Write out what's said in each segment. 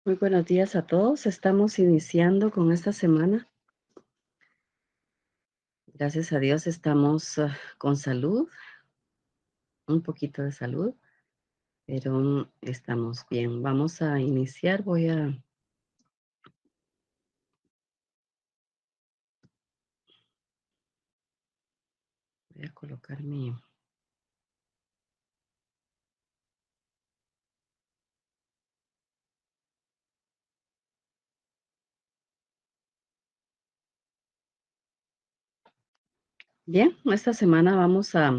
Muy buenos días a todos. Estamos iniciando con esta semana. Gracias a Dios estamos con salud, un poquito de salud, pero estamos bien. Vamos a iniciar. Voy a colocar mi... Bien, esta semana vamos a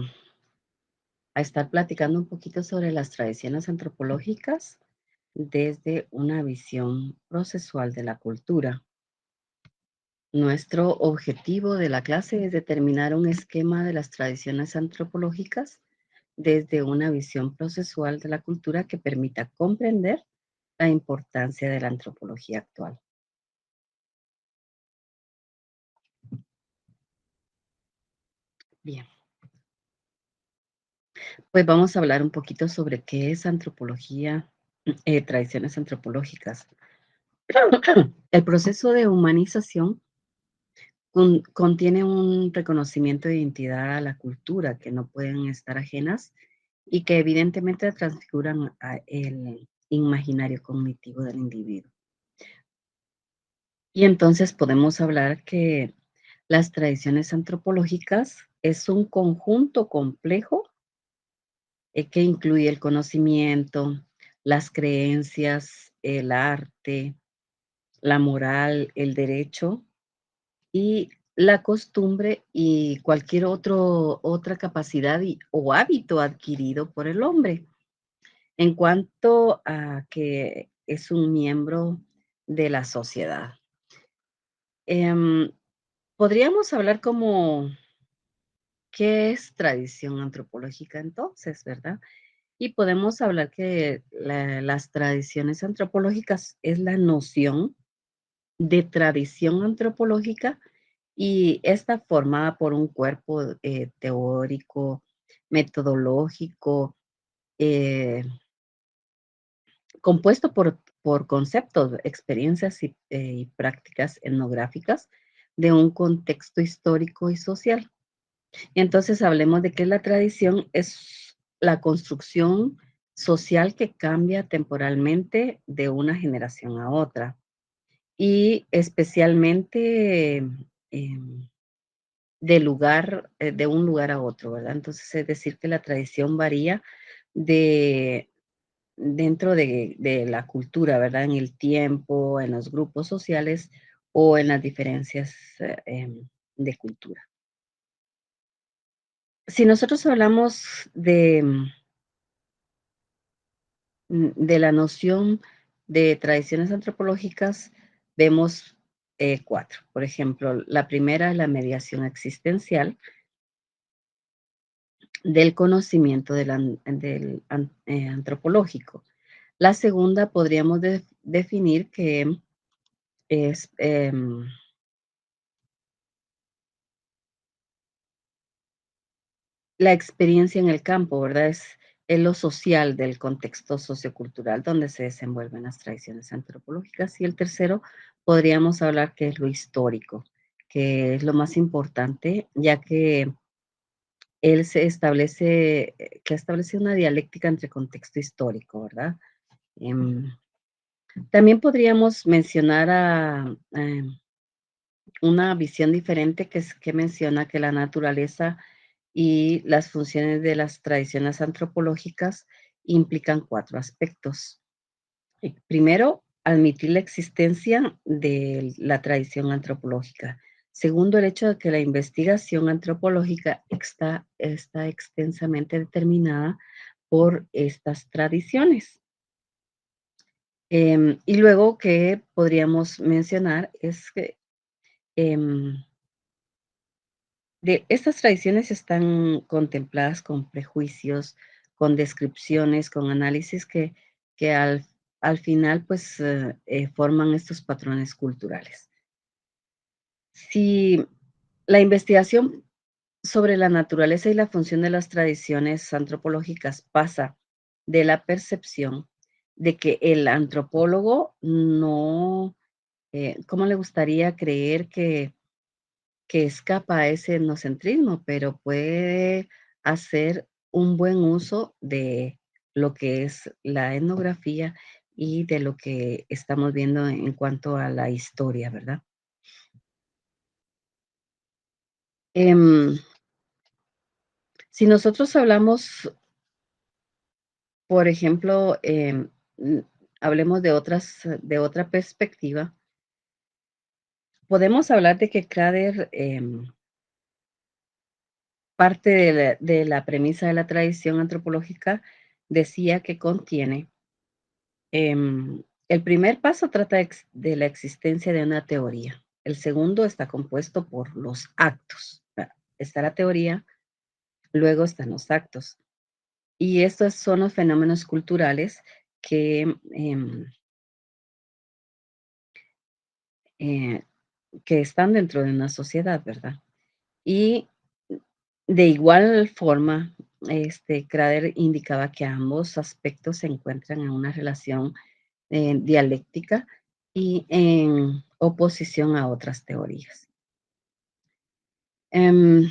estar platicando un poquito sobre las tradiciones antropológicas desde una visión procesual de la cultura. Nuestro objetivo de la clase es determinar un esquema de las tradiciones antropológicas desde una visión procesual de la cultura que permita comprender la importancia de la antropología actual. Bien, pues vamos a hablar un poquito sobre qué es antropología, tradiciones antropológicas. El proceso de humanización contiene un reconocimiento de identidad a la cultura que no pueden estar ajenas y que evidentemente transfiguran el imaginario cognitivo del individuo. Y entonces podemos hablar que las tradiciones antropológicas es un conjunto complejo que incluye el conocimiento, las creencias, el arte, la moral, el derecho y la costumbre y cualquier otra capacidad o hábito adquirido por el hombre. En cuanto a que es un miembro de la sociedad. Em, Podríamos hablar como, ¿qué es tradición antropológica entonces, verdad? Y podemos hablar que las tradiciones antropológicas es la noción de tradición antropológica y está formada por un cuerpo teórico, metodológico, eh, compuesto por conceptos, experiencias y prácticas etnográficas de un contexto histórico y social. Entonces, hablemos de que la tradición es la construcción social que cambia temporalmente de una generación a otra y especialmente de un lugar a otro, ¿verdad? Entonces, es decir, que la tradición varía de, dentro de la cultura, ¿verdad? En el tiempo, en los grupos sociales o en las diferencias de cultura. Si nosotros hablamos de la noción de tradiciones antropológicas, vemos cuatro. Por ejemplo, la primera es la mediación existencial del conocimiento antropológico. La segunda podríamos definir que es la experiencia en el campo, ¿verdad? Es lo social del contexto sociocultural donde se desenvuelven las tradiciones antropológicas. Y el tercero, podríamos hablar que es lo histórico, que es lo más importante, ya que él que establece una dialéctica entre contexto histórico, ¿verdad? Em, También podríamos mencionar una visión diferente que menciona que la naturaleza y las funciones de las tradiciones antropológicas implican cuatro aspectos. Primero, admitir la existencia de la tradición antropológica. Segundo, el hecho de que la investigación antropológica está extensamente determinada por estas tradiciones. Y luego que podríamos mencionar es que estas tradiciones están contempladas con prejuicios, con descripciones, con análisis que al final, pues, forman estos patrones culturales. Si la investigación sobre la naturaleza y la función de las tradiciones antropológicas pasa de la percepción de que el antropólogo no, ¿cómo le gustaría creer que escapa a ese etnocentrismo? Pero puede hacer un buen uso de lo que es la etnografía y de lo que estamos viendo en cuanto a la historia, ¿verdad? Em, si nosotros hablamos, por ejemplo, mm, hablemos de otra perspectiva, podemos hablar de que Crader, parte de la premisa de la tradición antropológica decía que contiene, el primer paso trata de la existencia de una teoría. El segundo está compuesto por los actos. Está la teoría, luego están los actos. Y estos son los fenómenos culturales que, eh, que están dentro de una sociedad, ¿verdad? Y de igual forma, Crader indicaba que ambos aspectos se encuentran en una relación dialéctica y en oposición a otras teorías. Em,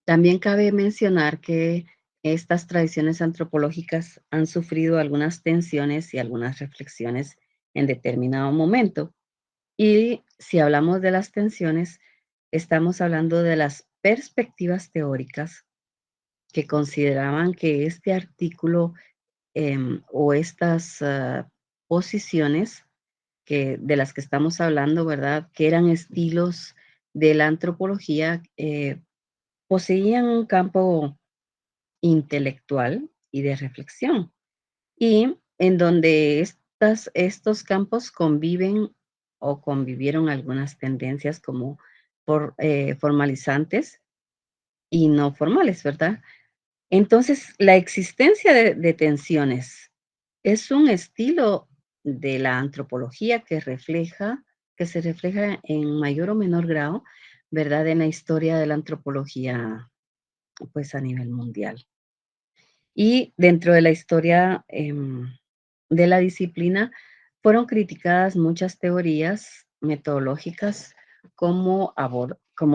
También cabe mencionar que estas tradiciones antropológicas han sufrido algunas tensiones y algunas reflexiones en determinado momento. Y si hablamos de las tensiones, estamos hablando de las perspectivas teóricas que consideraban que este artículo o estas posiciones de las que estamos hablando, ¿verdad? Que eran estilos de la antropología, poseían un campo intelectual y de reflexión, y en donde estos campos conviven o convivieron algunas tendencias como formalizantes y no formales, ¿verdad? Entonces, la existencia de tensiones es un estilo de la antropología que se refleja en mayor o menor grado, ¿verdad? En la historia de la antropología, pues, a nivel mundial. Y dentro de la historia, de la disciplina, fueron criticadas muchas teorías metodológicas como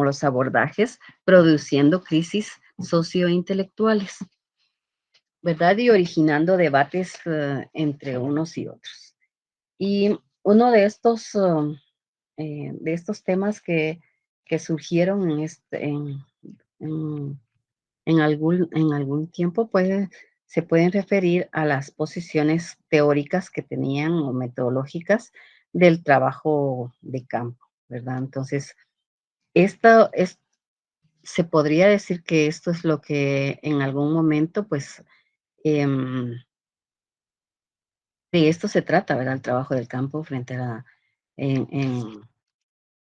los abordajes, produciendo crisis sociointelectuales, ¿verdad? Y originando debates, entre unos y otros. Y uno de estos temas que surgieron en en algún tiempo se pueden referir a las posiciones teóricas que tenían o metodológicas del trabajo de campo, ¿verdad? Entonces, esto es se podría decir que esto es lo que en algún momento, pues, em, de esto se trata, ¿verdad? El trabajo del campo frente a la en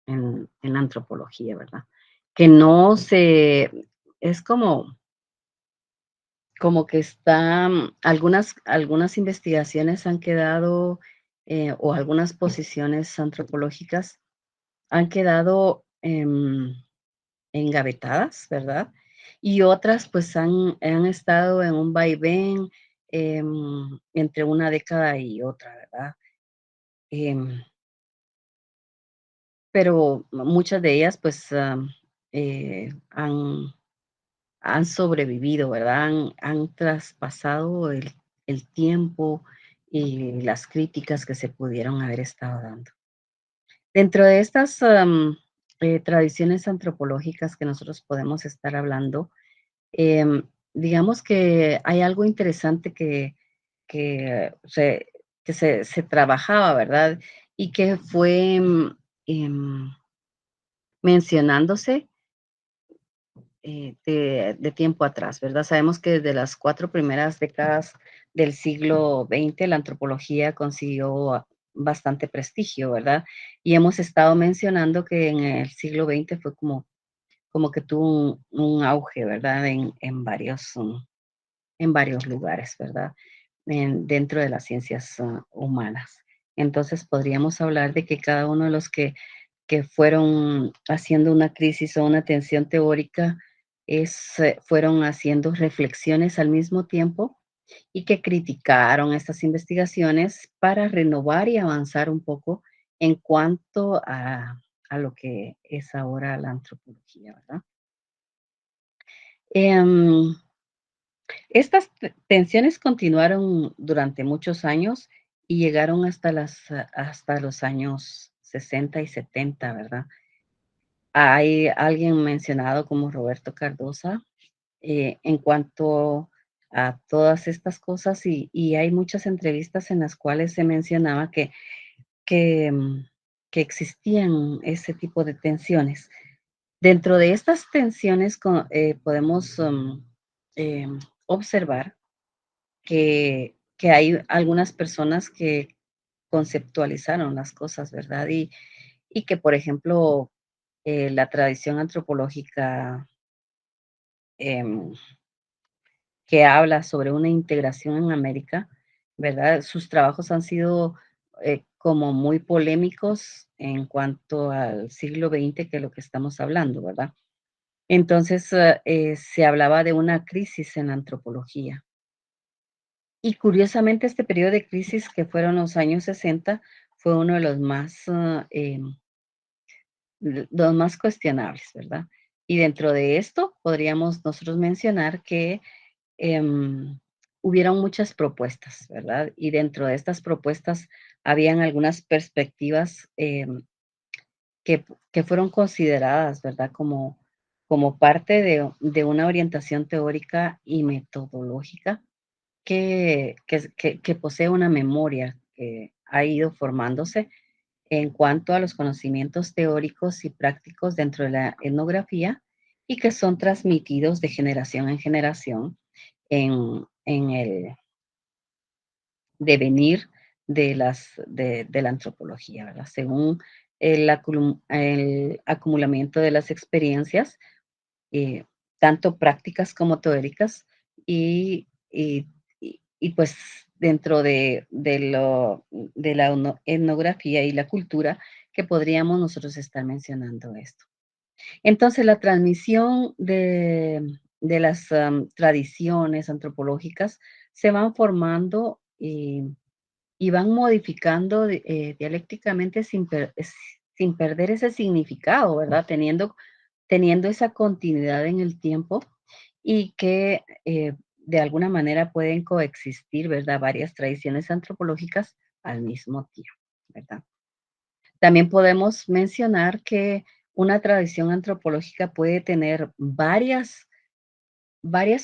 en en la antropología, ¿verdad? Que no se es como que algunas investigaciones han quedado, o algunas posiciones antropológicas han quedado, engavetadas, ¿verdad? Y otras, pues, han estado en un vaivén, entre una década y otra, ¿verdad? Em, pero muchas de ellas, pues, han sobrevivido, ¿verdad? Han traspasado el tiempo y las críticas que se pudieron haber estado dando. Dentro de estas, tradiciones antropológicas que nosotros podemos estar hablando, digamos que hay algo interesante que se se trabajaba, ¿verdad? Y que fue, em, mencionándose de tiempo atrás, ¿verdad? Sabemos que desde las 4 primeras décadas del siglo XX, la antropología consiguió bastante prestigio, ¿verdad? Y hemos estado mencionando que en el siglo XX fue como que tuvo un auge, ¿verdad? En varios lugares, ¿verdad? Dentro de las ciencias, humanas. Entonces, podríamos hablar de que cada uno de los que fueron haciendo una crisis o una tensión teórica, fueron haciendo reflexiones al mismo tiempo y que criticaron estas investigaciones para renovar y avanzar un poco en cuanto a lo que es ahora la antropología, ¿verdad? Em, Estas tensiones continuaron durante muchos años y llegaron hasta los años 60 y 70, ¿verdad? Hay alguien mencionado como Roberto Cardosa en cuanto a todas estas cosas y hay muchas entrevistas en las cuales se mencionaba que, mm, que existían ese tipo de tensiones. Dentro de estas tensiones podemos observar que hay algunas personas que conceptualizaron las cosas, ¿verdad? Y que, por ejemplo, la tradición antropológica em, que habla sobre una integración en América, ¿verdad? Sus trabajos han sido como muy polémicos en cuanto al siglo XX, que es lo que estamos hablando, ¿verdad? Entonces, se hablaba de una crisis en la antropología. Y curiosamente, este periodo de crisis, que fueron los años 60, fue uno de los más cuestionables, ¿verdad? Y dentro de esto, podríamos nosotros mencionar que em, hubieron muchas propuestas, ¿verdad? Y dentro de estas propuestas habían algunas perspectivas que fueron consideradas, ¿verdad? Como parte de una orientación teórica y metodológica que posee una memoria que ha ido formándose en cuanto a los conocimientos teóricos y prácticos dentro de la etnografía y que son transmitidos de generación en generación en el devenir de la antropología, ¿verdad? Según el acumulamiento de las experiencias, eh, tanto prácticas como teóricas, y pues dentro de la etnografía y la cultura que podríamos nosotros estar mencionando esto. Entonces, la transmisión de las tradiciones antropológicas se van formando y van modificando dialécticamente sin perder ese significado, ¿verdad? Teniendo esa continuidad en el tiempo y que de alguna manera pueden coexistir, ¿verdad? Varias tradiciones antropológicas al mismo tiempo, ¿verdad? También podemos mencionar que una tradición antropológica puede tener varias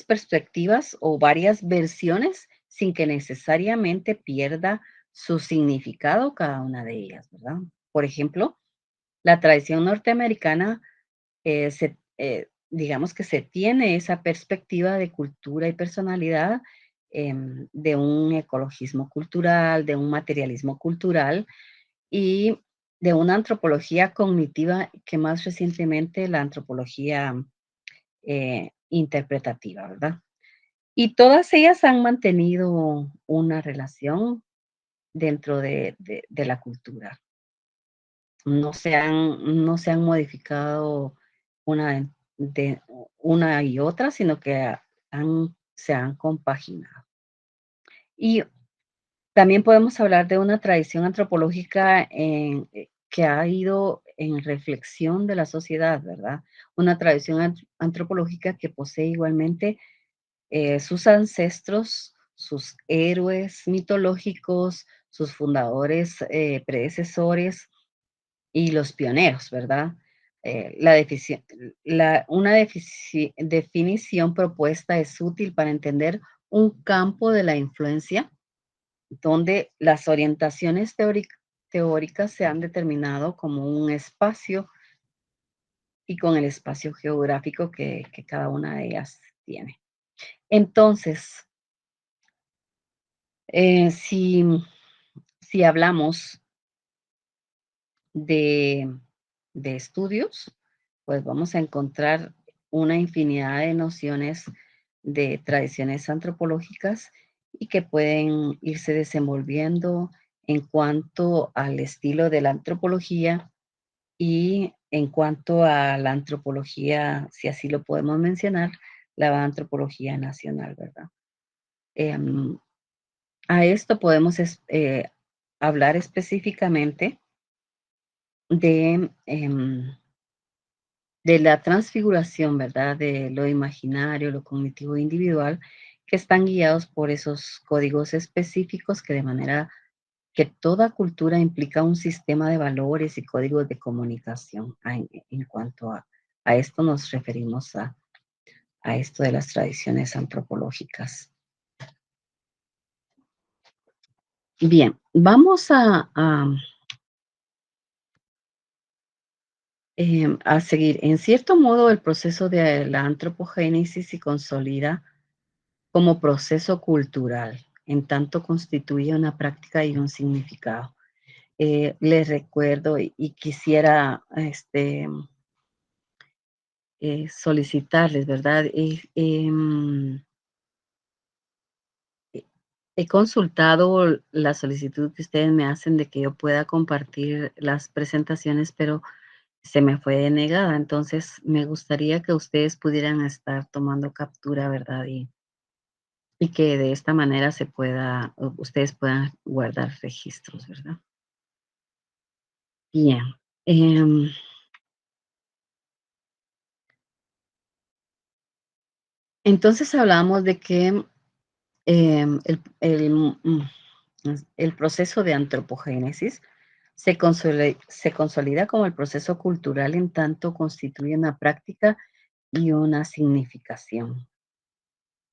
perspectivas o varias versiones sin que necesariamente pierda su significado cada una de ellas, ¿verdad? Por ejemplo, la tradición norteamericana digamos que se tiene esa perspectiva de cultura y personalidad, de un ecologismo cultural, de un materialismo cultural y de una antropología cognitiva que más recientemente la antropología interpretativa, ¿verdad? Y todas ellas han mantenido una relación dentro de la cultura. No se han modificado una de una y otra, sino que se han compaginado. Y también podemos hablar de una tradición antropológica que ha ido en reflexión de la sociedad, ¿verdad? Una tradición antropológica que posee igualmente sus ancestros, sus héroes mitológicos, sus fundadores, predecesores, y los pioneros, ¿verdad? La defici- una definición propuesta es útil para entender un campo de la influencia donde las orientaciones teóricas se han determinado como un espacio y con el espacio geográfico que cada una de ellas tiene. Entonces, si hablamos de, de estudios, pues vamos a encontrar una infinidad de nociones de tradiciones antropológicas y que pueden irse desenvolviendo en cuanto al estilo de la antropología y en cuanto a la antropología, si así lo podemos mencionar, la antropología nacional, ¿verdad? Em, a esto podemos hablar específicamente de, de la transfiguración, ¿verdad? De lo imaginario, lo cognitivo e individual, que están guiados por esos códigos específicos que de manera que toda cultura implica un sistema de valores y códigos de comunicación. En cuanto a esto nos referimos a esto de las tradiciones antropológicas. Bien, vamos a seguir. En cierto modo, el proceso de la antropogénesis se consolida como proceso cultural, en tanto constituye una práctica y un significado. Les recuerdo y quisiera solicitarles, ¿verdad? He he consultado la solicitud que ustedes me hacen de que yo pueda compartir las presentaciones, pero se me fue denegada. Entonces, me gustaría que ustedes pudieran estar tomando captura, ¿verdad? Y que de esta manera se pueda, ustedes puedan guardar registros, ¿verdad? Bien. em, entonces hablamos de que el proceso de antropogénesis se consolida como el proceso cultural en tanto constituye una práctica y una significación.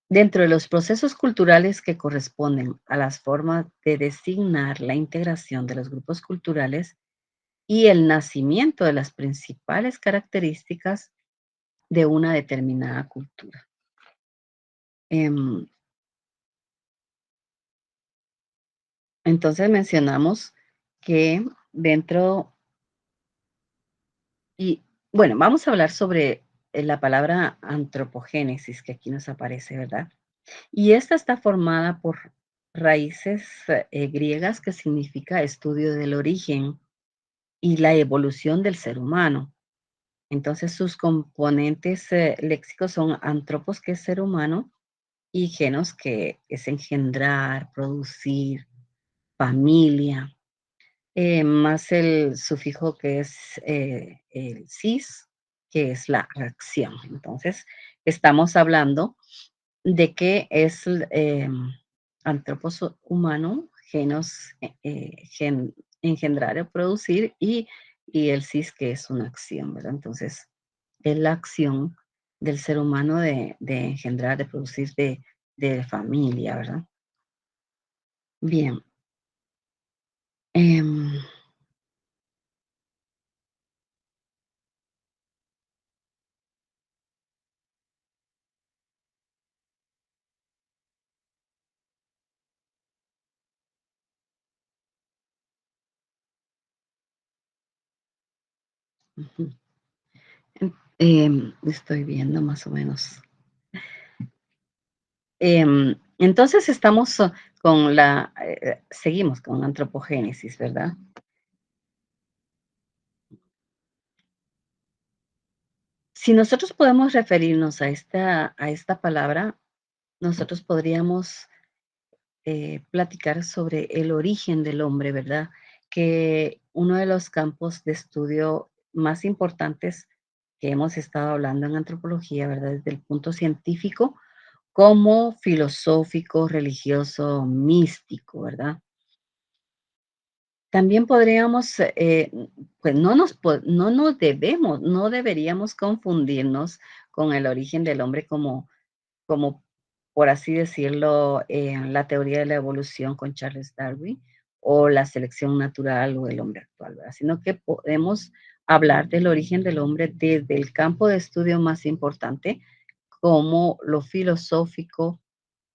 Dentro de los procesos culturales que corresponden a las formas de designar la integración de los grupos culturales y el nacimiento de las principales características de una determinada cultura. Em, entonces mencionamos que dentro, y bueno, vamos a hablar sobre la palabra antropogénesis que aquí nos aparece, ¿verdad? Y esta está formada por raíces griegas que significa estudio del origen y la evolución del ser humano. Entonces sus componentes léxicos son antropos, que es ser humano, y genos, que es engendrar, producir, familia, más el sufijo que es el cis, que es la acción. Entonces, estamos hablando de que es antropos humano, genos, engendrar o producir, y el cis, que es una acción, ¿verdad? Entonces, es la acción del ser humano de engendrar, de producir, de familia, ¿verdad? Bien. em, Ujú. Estoy viendo más o menos. Entonces estamos seguimos con antropogénesis, ¿verdad? Si nosotros podemos referirnos a esta palabra, nosotros podríamos platicar sobre el origen del hombre, ¿verdad? Que uno de los campos de estudio más importantes que hemos estado hablando en antropología, ¿verdad? Desde el punto científico como filosófico, religioso, místico, ¿verdad? También podríamos, pues no deberíamos confundirnos con el origen del hombre como por así decirlo, la teoría de la evolución con Charles Darwin, o la selección natural o el hombre actual, ¿verdad? Sino que podemos hablar del origen del hombre desde el campo de estudio más importante, como lo filosófico,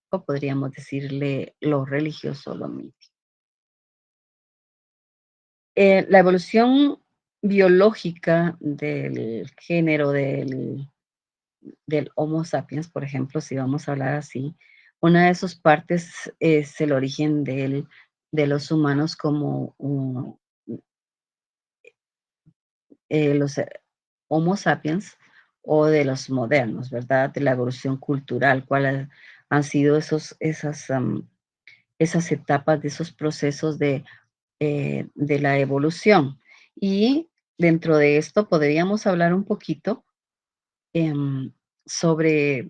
o podríamos decirle lo religioso, lo mítico. La evolución biológica del género del Homo sapiens, por ejemplo, si vamos a hablar así, una de sus partes es el origen de los humanos como los Homo sapiens, o de los modernos, ¿verdad? De la evolución cultural, cuál es. han sido esas etapas de esos procesos de la evolución. Y dentro de esto podríamos hablar un poquito sobre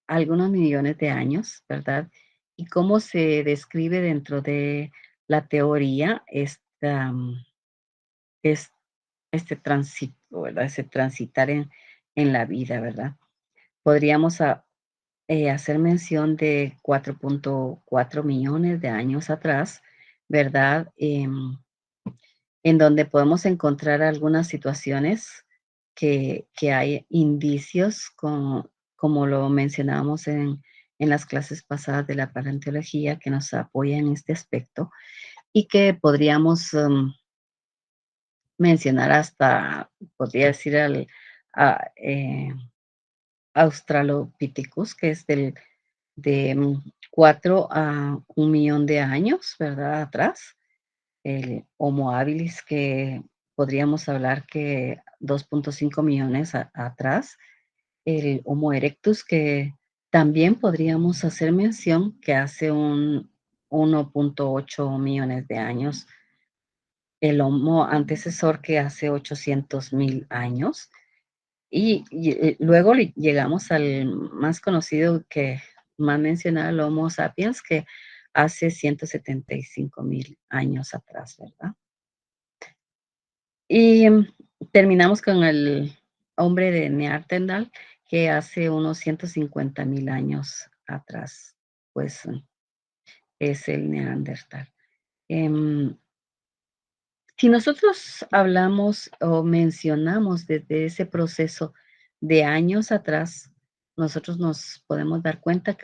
algunos millones de años, ¿verdad? Y cómo se describe dentro de la teoría es, este tránsito, ¿verdad? Ese transitar en la vida, ¿verdad? Podríamos hacer mención de 4,4 millones de años atrás, ¿verdad? En donde podemos encontrar algunas situaciones que hay indicios, como lo mencionábamos en las clases pasadas de la paleontología, que nos apoya en este aspecto y que podríamos mencionar hasta, podría decir, a, eh, Australopithecus, que es de 4 a 1 millón de años, ¿verdad? Atrás. El Homo habilis, que podríamos hablar que 2,5 millones atrás. El Homo erectus, que también podríamos hacer mención que hace un 1,8 millones de años. El Homo antecesor, que hace 800,000 años. Y luego llegamos al más conocido, que más mencionado, el Homo sapiens, que hace 175,000 años atrás, ¿verdad? Y terminamos con el hombre de Neandertal, que hace unos 150,000 años atrás, pues es el Neandertal. Em, si nosotros hablamos o mencionamos desde ese proceso de años atrás, nosotros nos podemos dar cuenta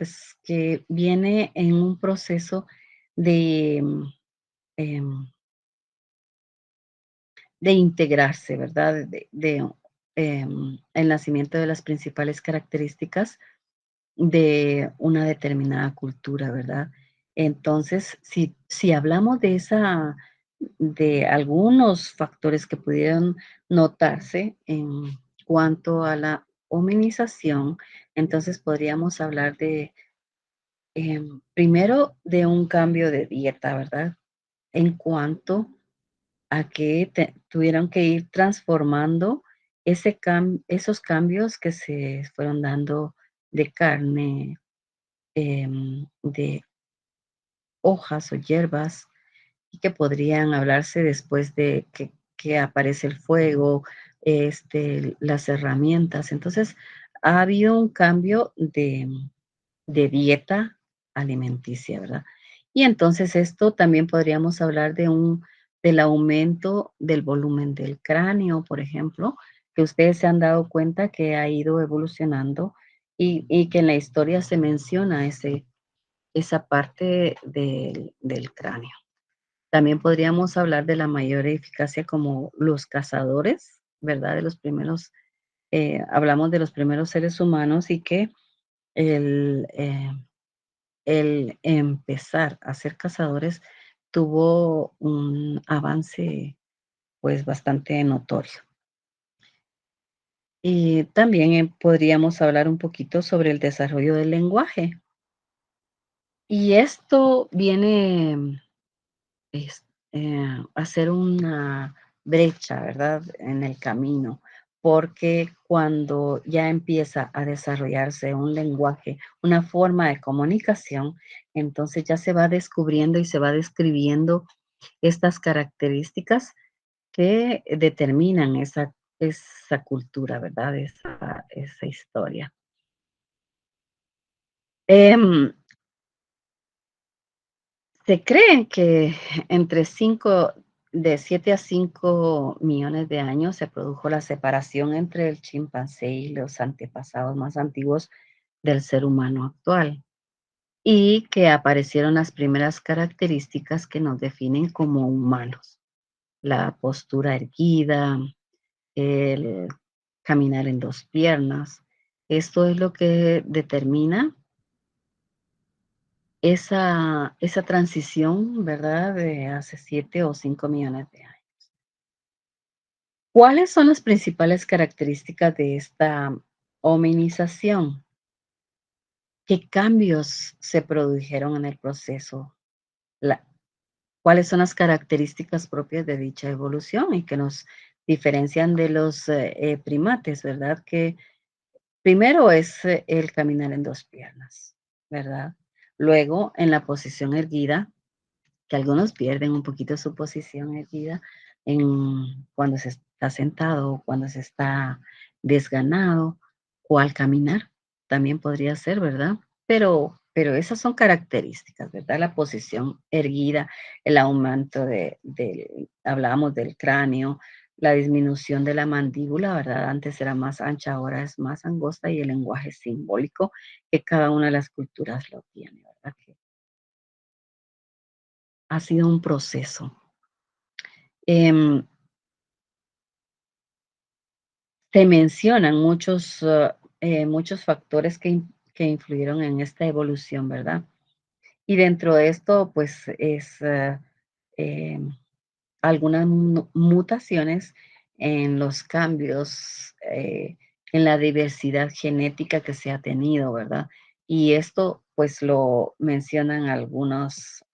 que viene en un proceso de, em, de integrarse, ¿verdad? El nacimiento de las principales características de una determinada cultura, ¿verdad? Entonces, si hablamos de algunos factores que pudieran notarse en cuanto a la hominización, entonces podríamos hablar primero de un cambio de dieta, ¿verdad? En cuanto a que tuvieron que ir transformando esos cambios que se fueron dando de carne, de hojas o hierbas, y que podrían hablarse después de que aparece el fuego, las herramientas. Entonces, ha habido un cambio de dieta alimenticia, ¿verdad? Y entonces esto también podríamos hablar del aumento del volumen del cráneo, por ejemplo, que ustedes se han dado cuenta que ha ido evolucionando y que en la historia se menciona esa parte del cráneo. También podríamos hablar de la mayor eficacia como los cazadores, ¿verdad? Hablamos de los primeros seres humanos y que el, eh, el empezar a ser cazadores tuvo un avance, pues, bastante notorio. Y también, podríamos hablar un poquito sobre el desarrollo del lenguaje. Y esto viene, es hacer una brecha, ¿verdad?, en el camino, porque cuando ya empieza a desarrollarse un lenguaje, una forma de comunicación, entonces ya se va descubriendo y se va describiendo estas características que determinan esa cultura, ¿verdad?, esa historia. Em, Se cree que de 7 a 5 millones de años se produjo la separación entre el chimpancé y los antepasados más antiguos del ser humano actual, y que aparecieron las primeras características que nos definen como humanos: la postura erguida, el caminar en 2 piernas. Esto es lo que determina esa transición, ¿verdad?, de hace 7 o 5 millones de años. ¿Cuáles son las principales características de esta hominización? ¿Qué cambios se produjeron en el proceso? La ¿Cuáles son las características propias de dicha evolución y que nos diferencian de los, primates, verdad? Que primero es, el caminar en 2 piernas, ¿verdad? Luego, en la posición erguida, que algunos pierden un poquito su posición erguida cuando se está sentado o cuando se está desganado, o al caminar, también podría ser, ¿verdad? Pero esas son características, ¿verdad? La posición erguida, el aumento hablábamos del cráneo, la disminución de la mandíbula, ¿verdad? Antes era más ancha, ahora es más angosta, y el lenguaje simbólico que cada una de las culturas lo tiene, ¿verdad? Que ha sido un proceso. Em, Se mencionan muchos factores que influyeron en esta evolución, ¿verdad? Y dentro de esto, pues, em, algunas mutaciones en los cambios, en la diversidad genética que se ha tenido, ¿verdad? Y esto, pues, lo mencionan algunas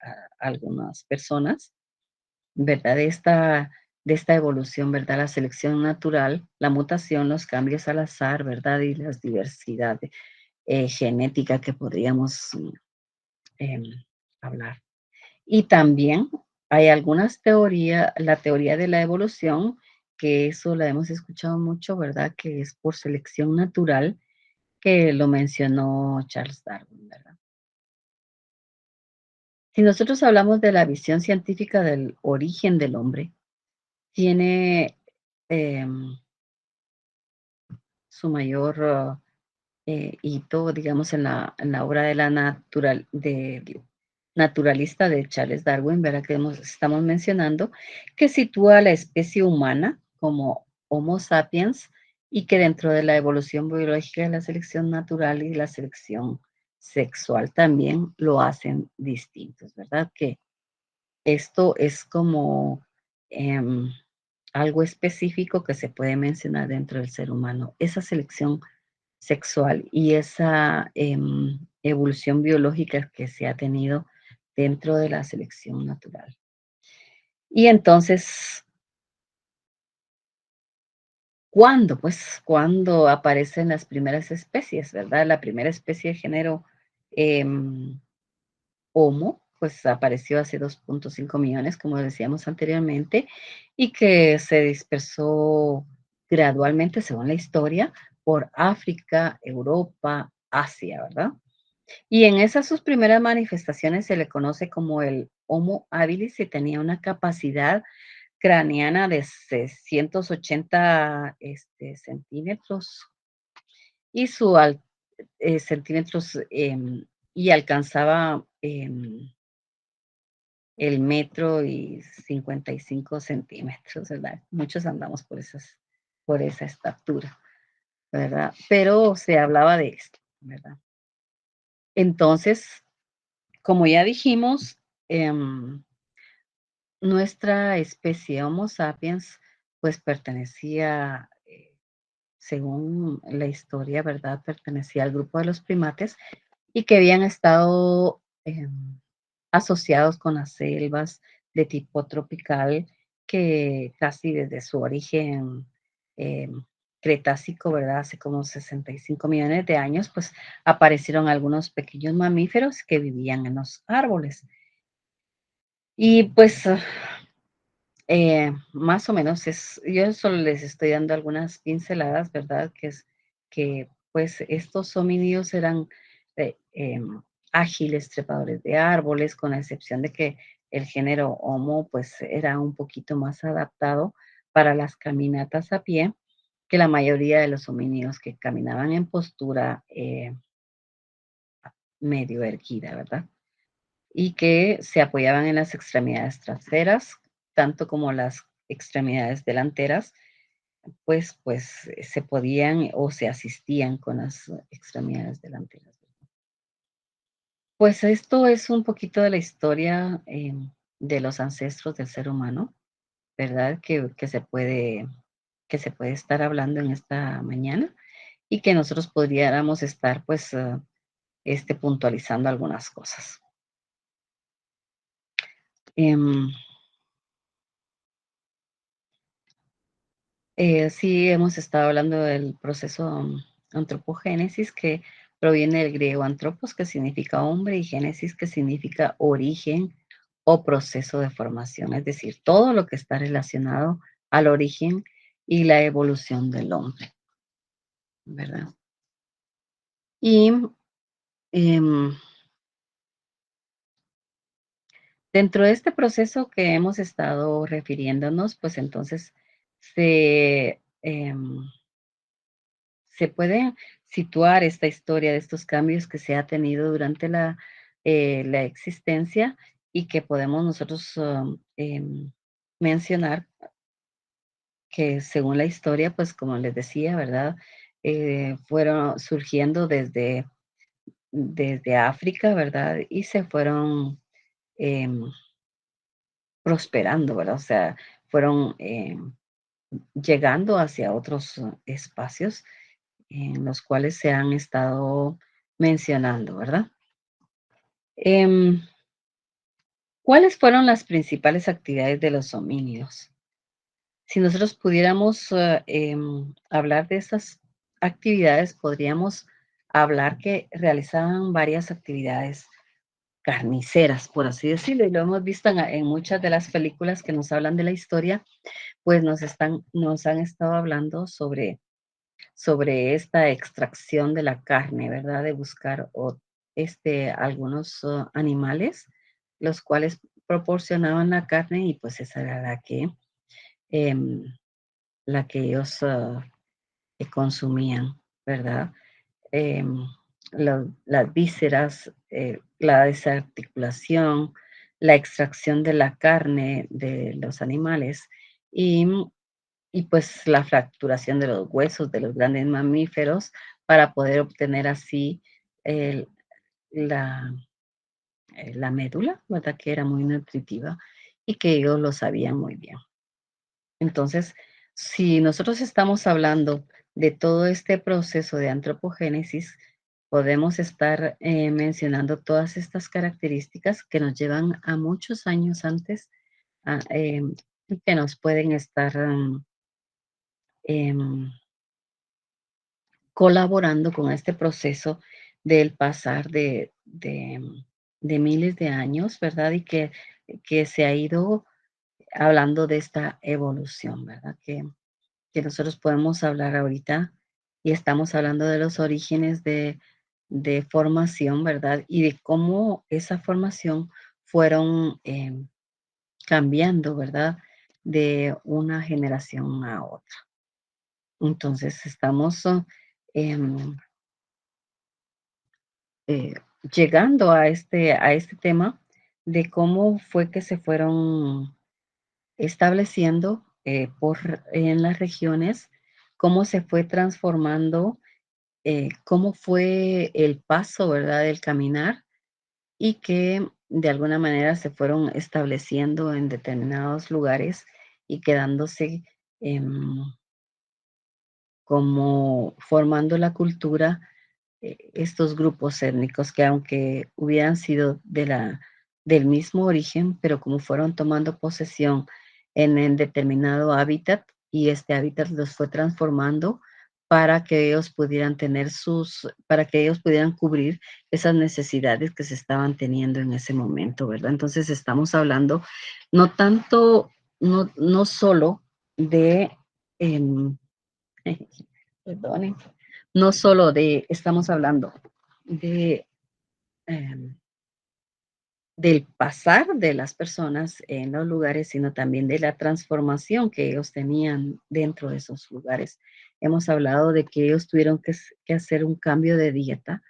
personas, ¿verdad? De esta evolución, ¿verdad? La selección natural, la mutación, los cambios al azar, ¿verdad? Y las diversidades genética que podríamos em, hablar. Y también hay algunas teorías, la teoría de la evolución, que eso la hemos escuchado mucho, ¿verdad? Que es por selección natural, que lo mencionó Charles Darwin, ¿verdad? Si nosotros hablamos de la visión científica del origen del hombre, tiene em, su mayor hito, digamos, en la obra de la naturalista de Charles Darwin, ¿verdad? Que estamos mencionando, que sitúa a la especie humana como Homo sapiens y que dentro de la evolución biológica de la selección natural y la selección sexual también lo hacen distintos, ¿verdad? Que esto es como em, algo específico que se puede mencionar dentro del ser humano, esa selección sexual y esa evolución biológica que se ha tenido dentro de la selección natural. Y entonces, ¿cuándo? Pues cuando aparecen las primeras especies, ¿verdad? La primera especie de género em, Homo, pues apareció hace 2,5 millones, como decíamos anteriormente, y que se dispersó gradualmente, según la historia, por África, Europa, Asia, ¿verdad? Y en esas sus primeras manifestaciones se le conoce como el Homo habilis y tenía una capacidad craneana de 680 centímetros y centímetros y alcanzaba el metro y 55 centímetros, ¿verdad? Muchos andamos por esa estatura, ¿verdad? Pero se hablaba de esto, ¿verdad? Entonces, como ya dijimos, nuestra especie Homo sapiens, pues pertenecía, según la historia, ¿verdad? Pertenecía al grupo de los primates y que habían estado asociados con las selvas de tipo tropical que casi desde su origen cretácico, ¿verdad? Hace como 65 millones de años, pues aparecieron algunos pequeños mamíferos que vivían en los árboles. Y pues más o menos yo solo les estoy dando algunas pinceladas, ¿verdad? Que pues estos homínidos eran ágiles, trepadores de árboles, con la excepción de que el género Homo pues era un poquito más adaptado para las caminatas a pie que la mayoría de los homínidos que caminaban en postura medio erguida, ¿verdad? Y que se apoyaban en las extremidades traseras, tanto como las extremidades delanteras, pues se podían o se asistían con las extremidades delanteras. Pues esto es un poquito de la historia de los ancestros del ser humano, ¿verdad? Que se puede estar hablando en esta mañana y que nosotros podríamos estar pues puntualizando algunas cosas. Em, sí, hemos estado hablando del proceso antropogénesis, que proviene del griego antropos, que significa hombre, y génesis, que significa origen o proceso de formación, es decir, todo lo que está relacionado al origen y la evolución del hombre, ¿verdad? Y em, dentro de este proceso que hemos estado refiriéndonos, pues entonces se, se puede situar esta historia de estos cambios que se ha tenido durante la existencia y que podemos nosotros mencionar que según la historia, pues como les decía, ¿verdad? Fueron surgiendo desde África, ¿verdad? Y se fueron em, prosperando, ¿verdad? O sea, fueron llegando hacia otros espacios en los cuales se han estado mencionando, ¿verdad? Em, ¿Cuáles fueron las principales actividades de los homínidos? Si nosotros pudiéramos hablar de esas actividades, podríamos hablar que realizaban varias actividades carniceras, por así decirlo, y lo hemos visto en muchas de las películas que nos hablan de la historia, pues nos han estado hablando sobre esta extracción de la carne, ¿verdad? De buscar algunos animales, los cuales proporcionaban la carne y pues esa era em, la que ellos consumían, ¿verdad? Em, las vísceras, la desarticulación, la extracción de la carne de los animales y y pues la fracturación de los huesos de los grandes mamíferos para poder obtener así el- la, la médula, ¿verdad? Que era muy nutritiva y que ellos lo sabían muy bien. Entonces, si nosotros estamos hablando de todo este proceso de antropogénesis, podemos estar mencionando todas estas características que nos llevan a muchos años antes y que nos pueden estar em, colaborando con este proceso del pasar de miles de años, ¿verdad? Y que se ha ido hablando de esta evolución, ¿verdad? Que nosotros podemos hablar ahorita y estamos hablando de los orígenes de formación, ¿verdad? Y de cómo esa formación fueron cambiando, ¿verdad? De una generación a otra. Entonces, estamos em, eh, llegando a este tema de cómo fue que se fueron estableciendo en las regiones, cómo se fue transformando, cómo fue el paso, ¿verdad?, del caminar y que de alguna manera se fueron estableciendo en determinados lugares y quedándose em, como formando la cultura estos grupos étnicos que aunque hubieran sido del mismo origen, pero como fueron tomando posesión en determinado hábitat y este hábitat los fue transformando para que ellos pudieran para que ellos pudieran cubrir esas necesidades que se estaban teniendo en ese momento, ¿verdad? Entonces estamos hablando no tanto, no solo de, em, perdonen, no solo estamos hablando de, em, del pasar de las personas en los lugares, sino también de la transformación que ellos tenían dentro de esos lugares. Hemos hablado de que ellos tuvieron que hacer un cambio de dieta,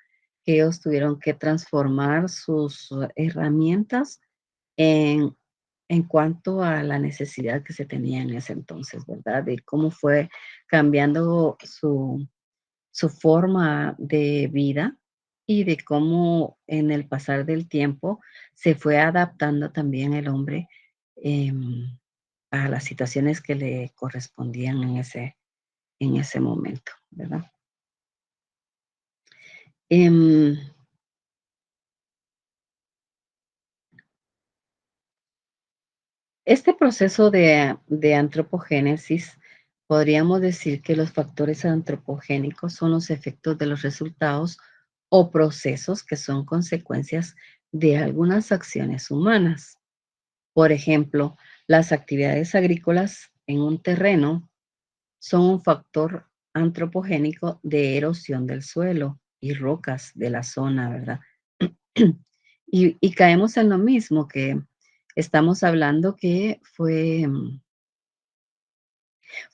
que ellos tuvieron que transformar sus herramientas en, en cuanto a la necesidad que se tenía en ese entonces, ¿verdad? De cómo fue cambiando su forma de vida y de cómo en el pasar del tiempo se fue adaptando también el hombre em, a las situaciones que le correspondían en ese momento, ¿verdad? Em, Este proceso de antropogénesis, podríamos decir que los factores antropogénicos son los efectos de los resultados o procesos que son consecuencias de algunas acciones humanas. Por ejemplo, las actividades agrícolas en un terreno son un factor antropogénico de erosión del suelo y rocas de la zona, ¿verdad? Y caemos en lo mismo que estamos hablando que fue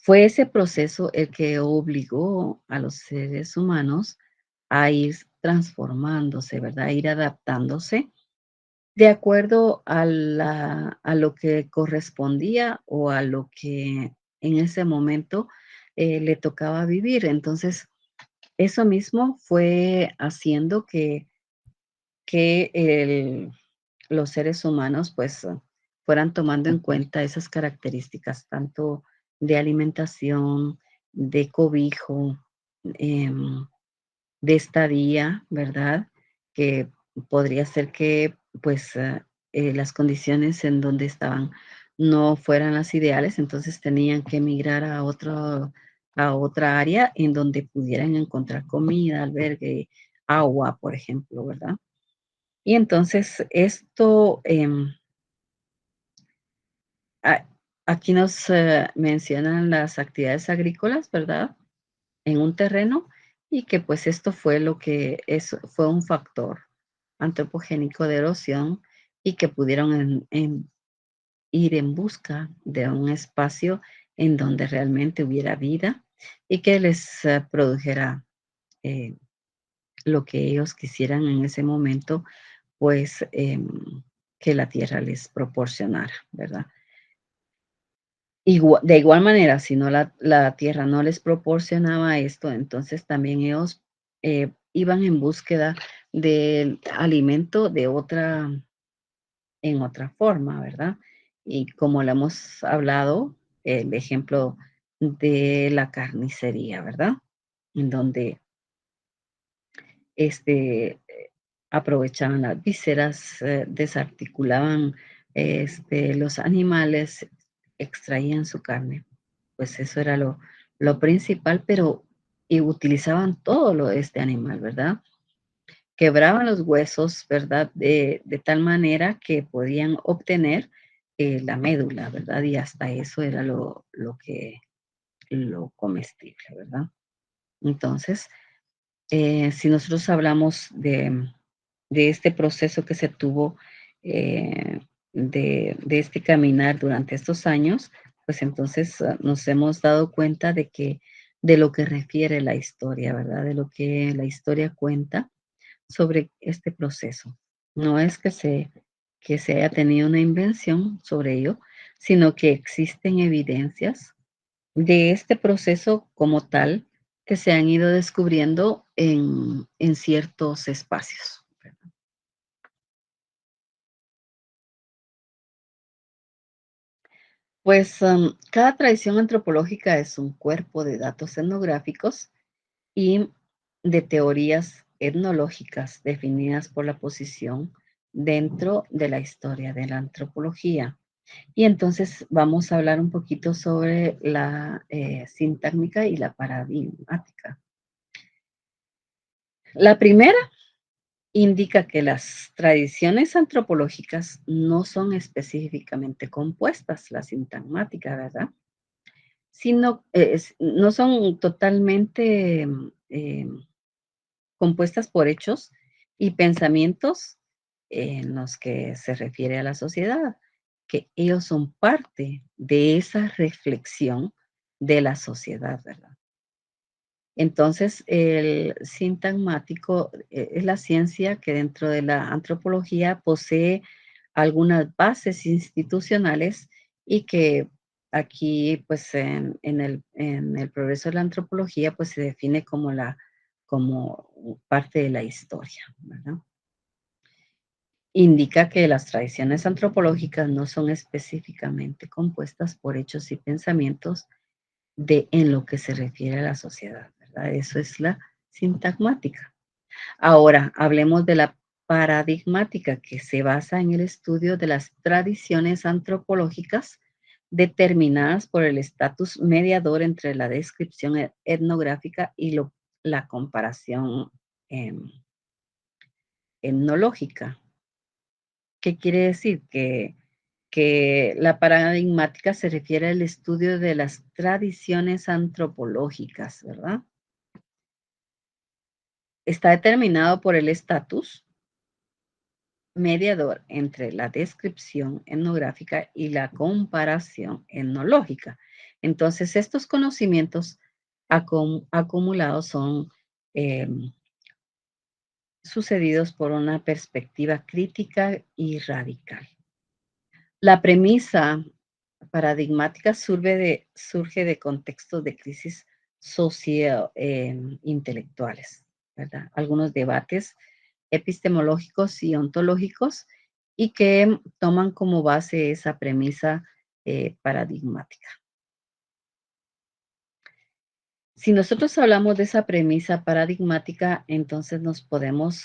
ese proceso el que obligó a los seres humanos a ir transformándose, ¿verdad? A ir adaptándose de acuerdo a lo que correspondía o a lo que en ese momento le tocaba vivir. Entonces, eso mismo fue haciendo que los seres humanos pues fueran tomando en cuenta esas características tanto de alimentación, de cobijo, em, de estadía, ¿verdad? Que podría ser que, pues, las condiciones en donde estaban no fueran las ideales, entonces tenían que emigrar a otra área en donde pudieran encontrar comida, albergue, agua, por ejemplo, ¿verdad? Y entonces esto, a aquí nos, mencionan las actividades agrícolas, ¿verdad? En un terreno, y que, pues, esto fue lo que fue un factor antropogénico de erosión, y que pudieron ir en busca de un espacio en donde realmente hubiera vida y que les, produjera, eh, lo que ellos quisieran en ese momento, pues, que la tierra les proporcionara, ¿verdad? De igual manera, si no la tierra no les proporcionaba esto, entonces también ellos, iban en búsqueda del alimento de otra en otra forma, ¿verdad? Y como lo hemos hablado, el ejemplo de la carnicería, ¿verdad? En donde, este, aprovechaban las vísceras, desarticulaban, los animales, extraían su carne. Pues eso era lo principal, pero y utilizaban todo lo de este animal, ¿verdad? Quebraban los huesos, ¿verdad? De tal manera que podían obtener, la médula, ¿verdad? Y hasta eso era lo comestible, ¿verdad? Entonces, si nosotros hablamos de este proceso que se tuvo, de este caminar durante estos años, pues entonces, nos hemos dado cuenta de lo que refiere la historia, ¿verdad? De lo que la historia cuenta sobre este proceso. No es que se haya tenido una invención sobre ello, sino que existen evidencias de este proceso como tal que se han ido descubriendo en ciertos espacios. Pues cada tradición antropológica es un cuerpo de datos etnográficos y de teorías etnológicas definidas por la posición dentro de la historia de la antropología. Y entonces vamos a hablar un poquito sobre la sintáctica y la paradigmática. La primera indica que las tradiciones antropológicas no son específicamente compuestas, la sintagmática, ¿verdad? Sino, no son totalmente compuestas por hechos y pensamientos en los que se refiere a la sociedad, que ellos son parte de esa reflexión de la sociedad, ¿verdad? Entonces, el sintagmático es la ciencia que dentro de la antropología posee algunas bases institucionales y que aquí, pues, en el progreso de la antropología, pues, se define como parte de la historia, ¿verdad? Indica que las tradiciones antropológicas no son específicamente compuestas por hechos y pensamientos en lo que se refiere a la sociedad, ¿verdad? Eso es la sintagmática. Ahora, hablemos de la paradigmática, que se basa en el estudio de las tradiciones antropológicas determinadas por el estatus mediador entre la descripción etnográfica y la comparación em, etnológica. ¿Qué quiere decir? Que la paradigmática se refiere al estudio de las tradiciones antropológicas, ¿verdad? Está determinado por el estatus mediador entre la descripción etnográfica y la comparación etnológica. Entonces, estos conocimientos acumulados son sucedidos por una perspectiva crítica y radical. La premisa paradigmática surge de contextos de crisis socio-intelectuales, ¿verdad? Algunos debates epistemológicos y ontológicos y que toman como base esa premisa paradigmática. Si nosotros hablamos de esa premisa paradigmática, entonces nos podemos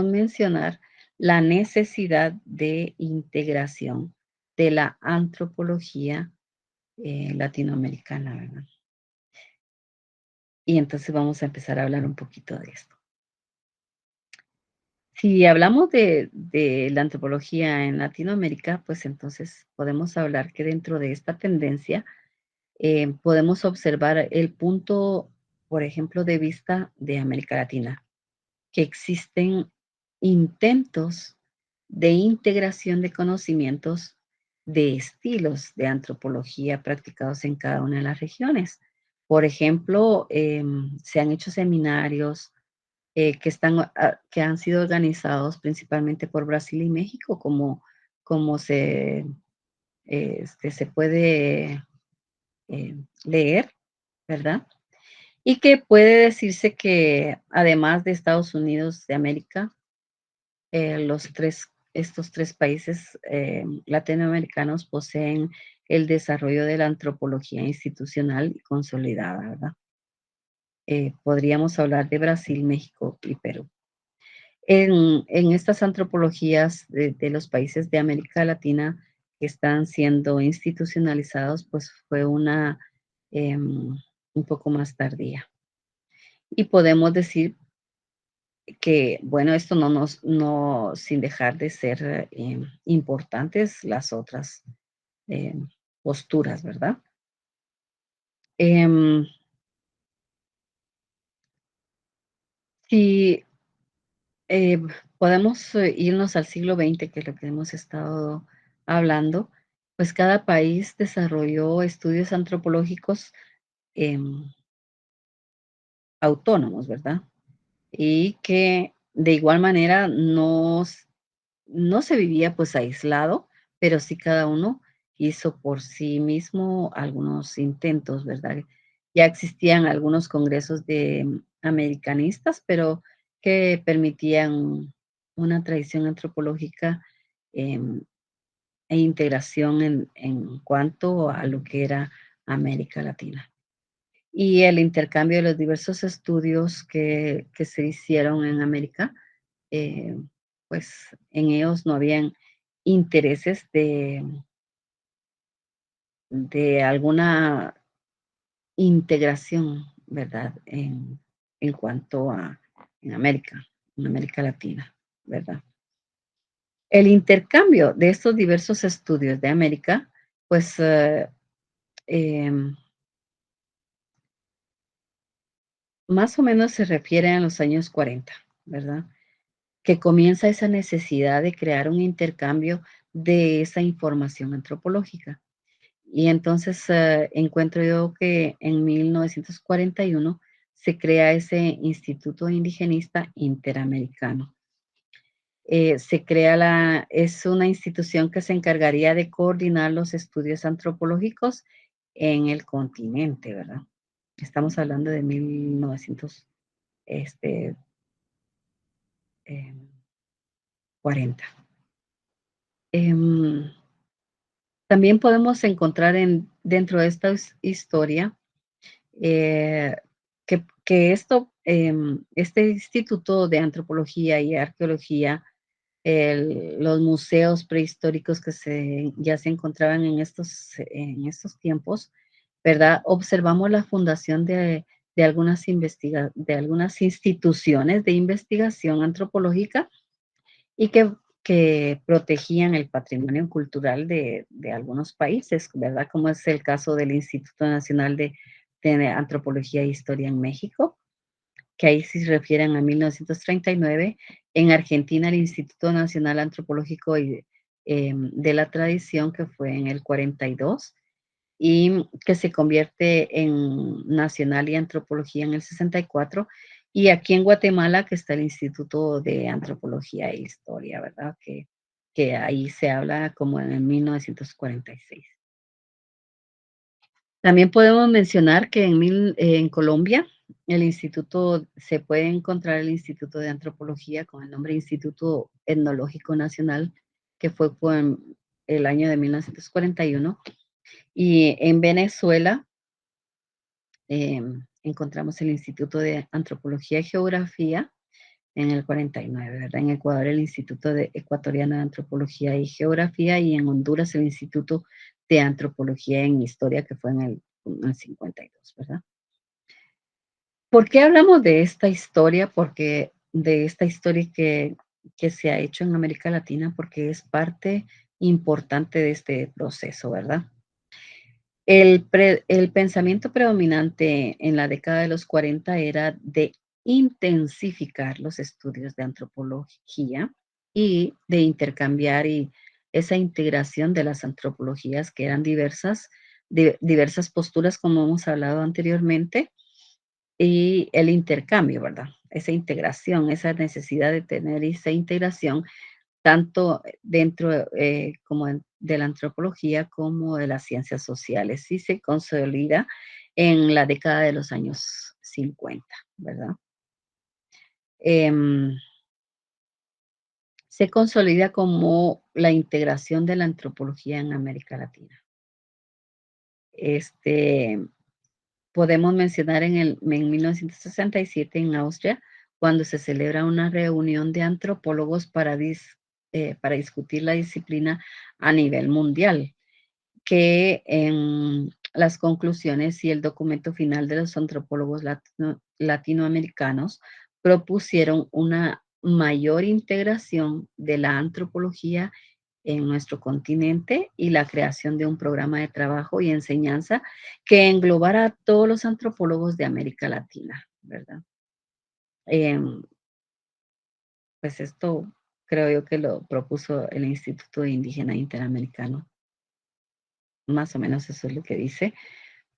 mencionar la necesidad de integración de la antropología latinoamericana, ¿verdad? Y entonces vamos a empezar a hablar un poquito de esto. Si hablamos de la antropología en Latinoamérica, pues entonces podemos hablar que dentro de esta tendencia podemos observar el punto, por ejemplo, de vista de América Latina, que existen intentos de integración de conocimientos de estilos de antropología practicados en cada una de las regiones. Por ejemplo, se han hecho seminarios que han sido organizados principalmente por Brasil y México, como se puede leer, ¿verdad? Y que puede decirse que además de Estados Unidos de América, estos tres países latinoamericanos poseen el desarrollo de la antropología institucional y consolidada, ¿verdad? Podríamos hablar de Brasil, México y Perú. En estas antropologías de los países de América Latina que están siendo institucionalizados, pues fue un poco más tardía. Y podemos decir que, bueno, esto no sin dejar de ser importantes las otras posturas, ¿verdad? Em, si eh, podemos irnos al siglo XX, que es lo que hemos estado hablando, pues cada país desarrolló estudios antropológicos em, autónomos, ¿verdad? Y que de igual manera no se vivía pues aislado, pero sí cada uno hizo por sí mismo algunos intentos, ¿verdad? Ya existían algunos congresos de americanistas, pero que permitían una tradición antropológica em, e integración en cuanto a lo que era América Latina. Y el intercambio de los diversos estudios que se hicieron en América, eh, pues en ellos no habían intereses de alguna integración, ¿verdad? En cuanto a en América Latina, ¿verdad? El intercambio de estos diversos estudios de América, pues em, más o menos se refiere a los años 40, ¿verdad? Que comienza esa necesidad de crear un intercambio de esa información antropológica. Y entonces encuentro yo que en 1941 se crea ese Instituto Indigenista Interamericano. Es una institución que se encargaría de coordinar los estudios antropológicos en el continente, ¿verdad? Estamos hablando de 1940. Em, También podemos encontrar dentro de esta historia eh, que que este Instituto de Antropología y Arqueología, los museos prehistóricos que ya se encontraban en estos tiempos, ¿verdad? Observamos la fundación de algunas instituciones de investigación antropológica y que protegían el patrimonio cultural de algunos países, ¿verdad? Como es el caso del Instituto Nacional de Antropología e Historia en México, que ahí sí se refieren a 1939. En Argentina, el Instituto Nacional Antropológico de la Tradición, que fue en el 42, y que se convierte en Nacional y Antropología en el 64. Y aquí en Guatemala, que está el Instituto de Antropología e Historia, ¿verdad? Que ahí se habla como en 1946. También podemos mencionar que en Colombia, se puede encontrar el Instituto de Antropología con el nombre Instituto Etnológico Nacional, que fue en el año de 1941. Y en Venezuela encontramos el Instituto de Antropología y Geografía en el 49, ¿verdad? En Ecuador, el Instituto Ecuatoriano de Antropología y Geografía, y en Honduras, el Instituto de Antropología en Historia, que fue en el 52, ¿verdad? ¿Por qué hablamos de esta historia? Porque de esta historia que se ha hecho en América Latina, porque es parte importante de este proceso, ¿verdad? El pensamiento predominante en la década de los 40 era de intensificar los estudios de antropología y de intercambiar y esa integración de las antropologías que eran diversas posturas, como hemos hablado anteriormente, y el intercambio, ¿verdad? Esa integración, esa necesidad de tener esa integración tanto dentro de la antropología como de las ciencias sociales. Sí se consolida en la década de los años 50, ¿verdad? Em, Se consolida como la integración de la antropología en América Latina. Este, Podemos mencionar en 1967 en Austria, cuando se celebra una reunión de antropólogos para discutir la disciplina a nivel mundial, que en las conclusiones y el documento final de los antropólogos latinoamericanos propusieron una mayor integración de la antropología en nuestro continente y la creación de un programa de trabajo y enseñanza que englobara a todos los antropólogos de América Latina, ¿verdad? Em, pues esto creo yo que lo propuso el Instituto Indígena Interamericano, más o menos eso es lo que dice,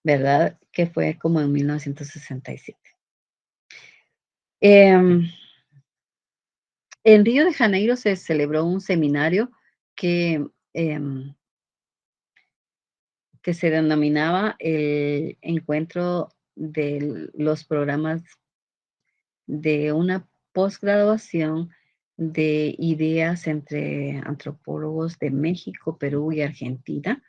¿verdad? Que fue como en 1967. Em, en Río de Janeiro se celebró un seminario que, em, que se denominaba el encuentro de los programas de una posgraduación de ideas entre antropólogos de México, Perú y Argentina,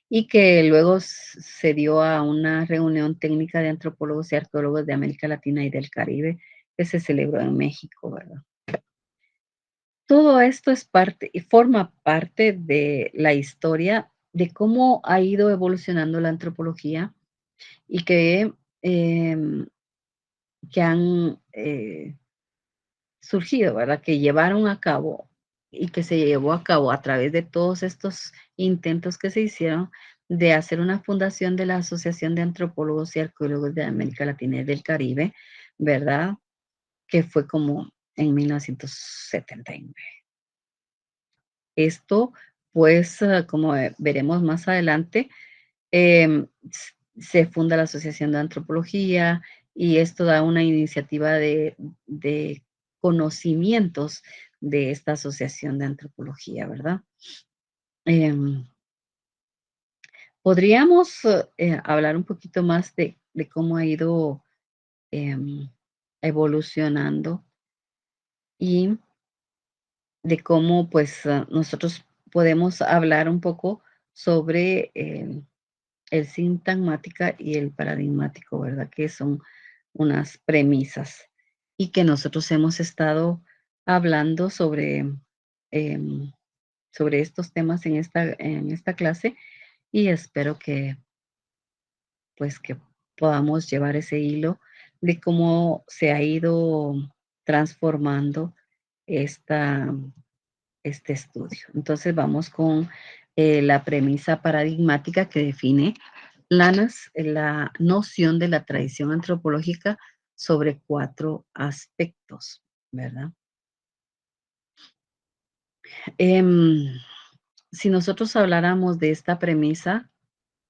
y que luego se dio a una reunión técnica de antropólogos y arqueólogos de América Latina y del Caribe que se celebró en México, ¿verdad? Todo esto es parte y forma parte de la historia de cómo ha ido evolucionando la antropología y em, que han surgido, ¿verdad? Que llevaron a cabo y que se llevó a cabo a través de todos estos intentos que se hicieron de hacer una fundación de la Asociación de Antropólogos y Arqueólogos de América Latina y del Caribe, ¿verdad? Que fue como en 1979. Esto, pues, como veremos más adelante, se funda la Asociación de Antropología y esto da una iniciativa de conocimientos de esta Asociación de Antropología, ¿verdad? Em, Podríamos hablar un poquito más de cómo ha ido em, evolucionando y de cómo pues nosotros podemos hablar un poco sobre el sintagmática y el paradigmático, ¿verdad? Que son unas premisas y que nosotros hemos estado hablando em, sobre estos temas en esta clase y espero que, pues, que podamos llevar ese hilo de cómo se ha ido transformando esta, este estudio. Entonces vamos con la premisa paradigmática que define la noción de la tradición antropológica sobre 4 aspectos, ¿verdad? Em, si nosotros habláramos de esta premisa,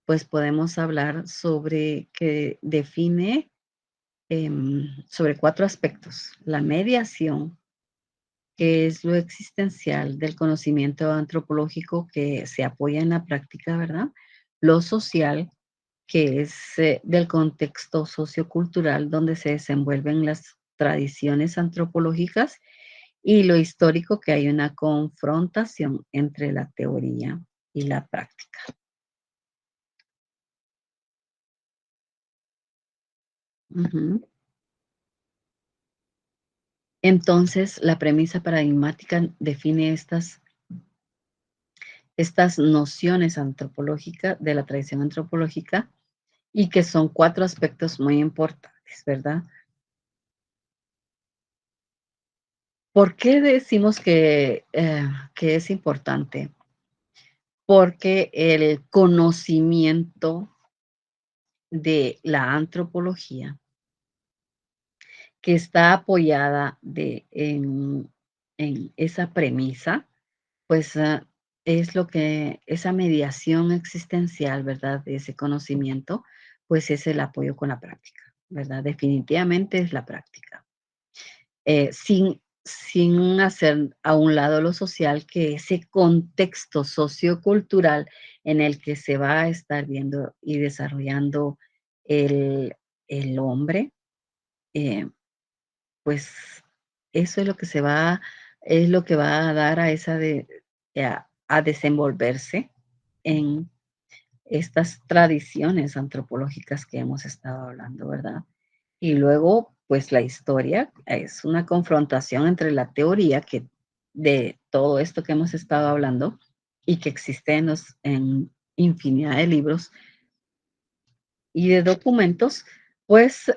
pues podemos hablar sobre que define sobre 4 aspectos. La mediación, que es lo existencial del conocimiento antropológico que se apoya en la práctica, ¿verdad? Lo social, que es del contexto sociocultural donde se desenvuelven las tradiciones antropológicas, y lo histórico, que hay una confrontación entre la teoría y la práctica. Ujú. Entonces, la premisa paradigmática define estas nociones antropológicas de la tradición antropológica y que son 4 aspectos muy importantes, ¿verdad? ¿Por qué decimos que es importante? Porque el conocimiento de la antropología, que está apoyada en esa premisa, pues, es lo que esa mediación existencial, ¿verdad? De ese conocimiento, pues, es el apoyo con la práctica, ¿verdad? Definitivamente es la práctica. Sin hacer a un lado lo social, que ese contexto sociocultural en el que se va a estar viendo y desarrollando el el hombre, eh, pues, eso es lo que va a dar a esa de a desenvolverse en estas tradiciones antropológicas que hemos estado hablando, ¿verdad? Y luego, pues, la historia es una confrontación entre la teoría que de todo esto que hemos estado hablando y que existe en infinidad de libros y de documentos, pues,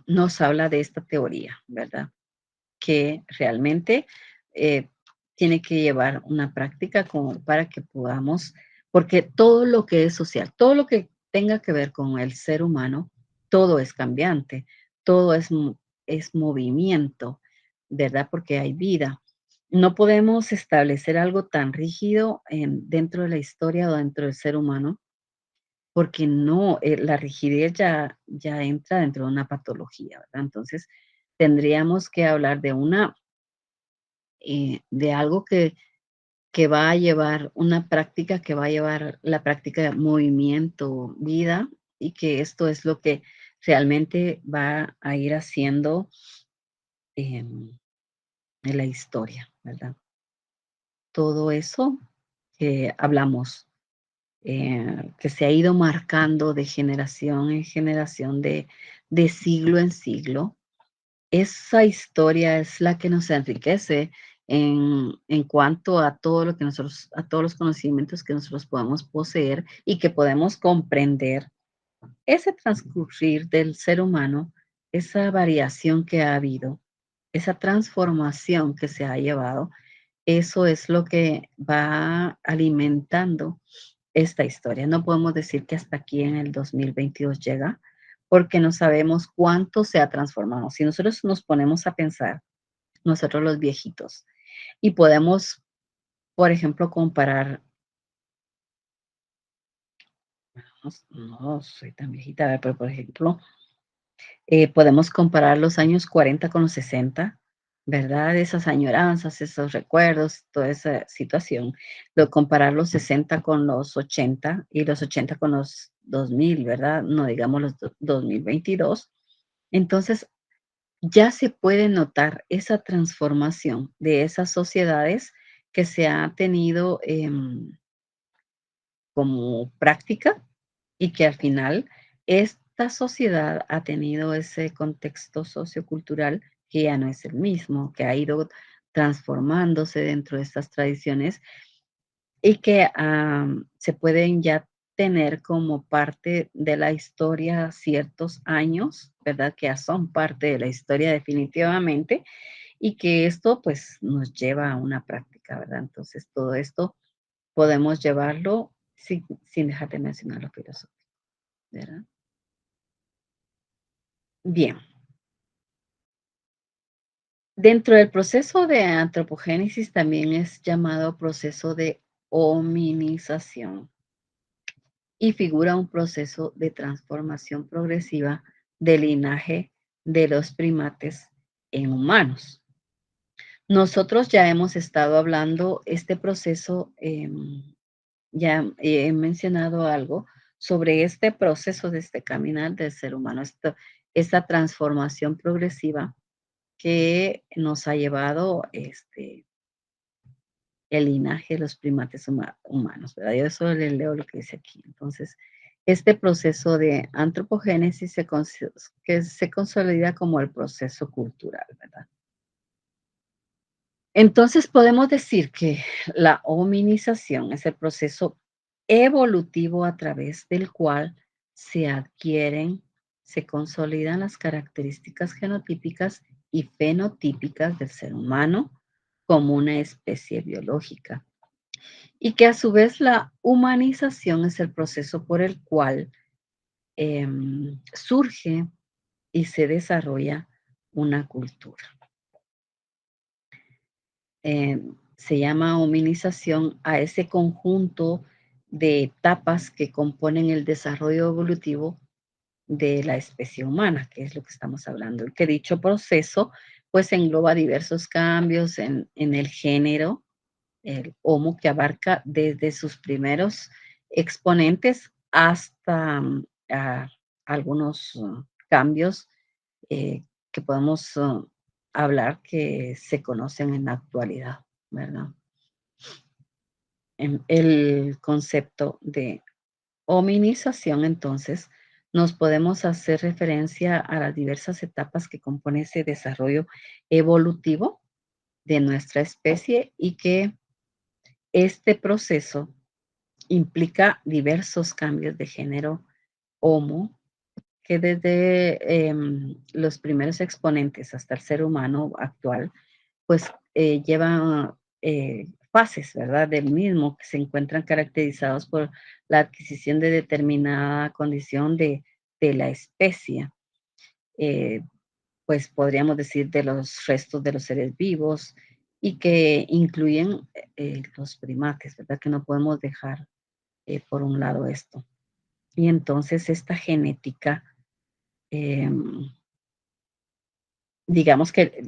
nos habla de esta teoría, ¿verdad? Que realmente tiene que llevar una práctica como para que podamos, porque todo lo que es social, todo lo que tenga que ver con el ser humano, todo es cambiante, todo es movimiento, ¿verdad? Porque hay vida. No podemos establecer algo tan rígido dentro de la historia o dentro del ser humano, porque no, la rigidez ya entra dentro de una patología, ¿verdad? Entonces, tendríamos que hablar de algo que va a llevar una práctica, que va a llevar la práctica de movimiento, vida, y que esto es lo que realmente va a ir haciendo em, en la historia, ¿verdad? Todo eso que hablamos, que se ha ido marcando de generación en generación, de siglo en siglo. Esa historia es la que nos enriquece en cuanto a todo lo que nosotros, a todos los conocimientos que nosotros podemos poseer y que podemos comprender ese transcurrir del ser humano, esa variación que ha habido, esa transformación que se ha llevado. Eso es lo que va alimentando esta historia. No podemos decir que hasta aquí en el 2022 llega, porque no sabemos cuánto se ha transformado. Si nosotros nos ponemos a pensar, nosotros los viejitos, y podemos, por ejemplo, comparar, no soy tan viejita, a ver, pero por ejemplo, podemos comparar los años 40 con los 60, ¿verdad? Esas añoranzas, esos recuerdos, toda esa situación. Comparar los 60 con los 80 y los 80 con los 2000, ¿verdad? No digamos los 2022. Entonces, ya se puede notar esa transformación de esas sociedades que se ha tenido como práctica y que al final esta esta sociedad ha tenido ese contexto sociocultural que ya no es el mismo, que ha ido transformándose dentro de estas tradiciones y que, se pueden ya tener como parte de la historia ciertos años, ¿verdad? Que ya son parte de la historia definitivamente, y que esto, pues, nos lleva a una práctica, ¿verdad? Entonces, todo esto podemos llevarlo sin dejar de mencionar lo filosófico, ¿verdad? Bien, dentro del proceso de antropogénesis también es llamado proceso de hominización y figura un proceso de transformación progresiva del linaje de los primates en humanos. Nosotros ya hemos estado hablando este proceso, ya he mencionado algo sobre este proceso de este caminar del ser humano, esta transformación progresiva que nos ha llevado el linaje de los primates humanos, ¿verdad? Yo solo le leo lo que dice aquí. Entonces, este proceso de antropogénesis que se consolida como el proceso cultural, ¿verdad? Entonces, podemos decir que la hominización es el proceso evolutivo a través del cual se adquieren, se consolidan las características genotípicas y fenotípicas del ser humano como una especie biológica. Y que a su vez la humanización es el proceso por el cual surge y se desarrolla una cultura. Se llama hominización a ese conjunto de etapas que componen el desarrollo evolutivo de la especie humana, que es lo que estamos hablando, y que dicho proceso pues engloba diversos cambios en el género, el Homo, que abarca desde sus primeros exponentes hasta algunos cambios que podemos hablar que se conocen en la actualidad, ¿verdad? En el concepto de hominización, entonces, nos podemos hacer referencia a las diversas etapas que compone ese desarrollo evolutivo de nuestra especie y que este proceso implica diversos cambios de género Homo, que desde los primeros exponentes hasta el ser humano actual, pues lleva fases, ¿verdad? Del mismo, que se encuentran caracterizados por la adquisición de determinada condición de la especie. eh, pues podríamos decir de los restos de los seres vivos y que incluyen los primates, ¿verdad? Que no podemos dejar por un lado esto. Y entonces esta genética, em, digamos que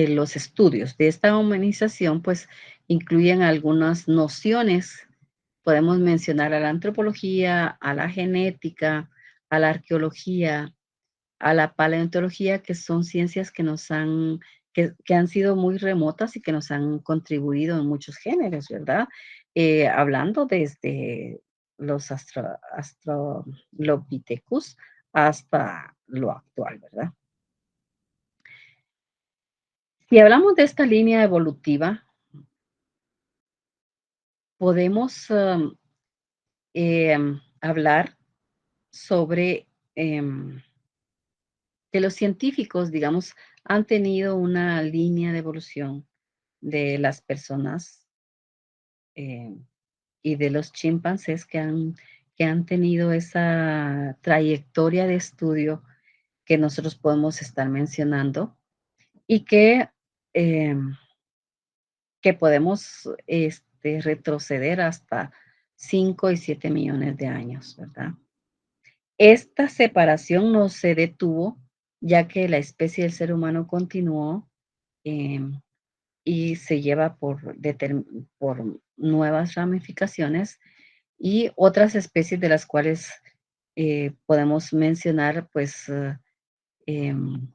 los estudios de esta humanización pues incluyen algunas nociones. Podemos mencionar a la antropología, a la genética, a la arqueología, a la paleontología, que son ciencias que han sido muy remotas y que nos han contribuido en muchos géneros, ¿verdad? Hablando desde los Australopithecus hasta lo actual, ¿verdad? Si hablamos de esta línea evolutiva, podemos hablar sobre que los científicos, digamos, han tenido una línea de evolución de las personas eh, y de los chimpancés que han tenido esa trayectoria de estudio que nosotros podemos estar mencionando y eh, que podemos retroceder hasta 5 y 7 millones de años, ¿verdad? Esta separación no se detuvo, ya que la especie del ser humano continuó em, y se lleva por nuevas ramificaciones y otras especies de las cuales podemos mencionar, pues em,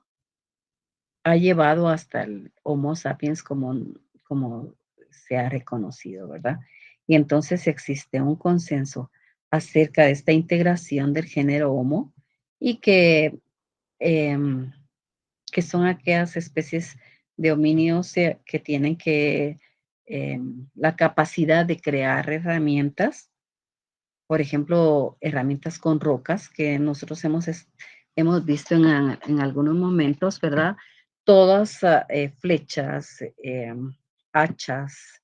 ha llevado hasta el Homo sapiens como se ha reconocido, ¿verdad? Y entonces existe un consenso acerca de esta integración del género Homo y em, que son aquellas especies de homínidos que tienen la capacidad de crear herramientas, por ejemplo, herramientas con rocas que nosotros hemos visto en algunos momentos, ¿verdad? Todas flechas, hachas,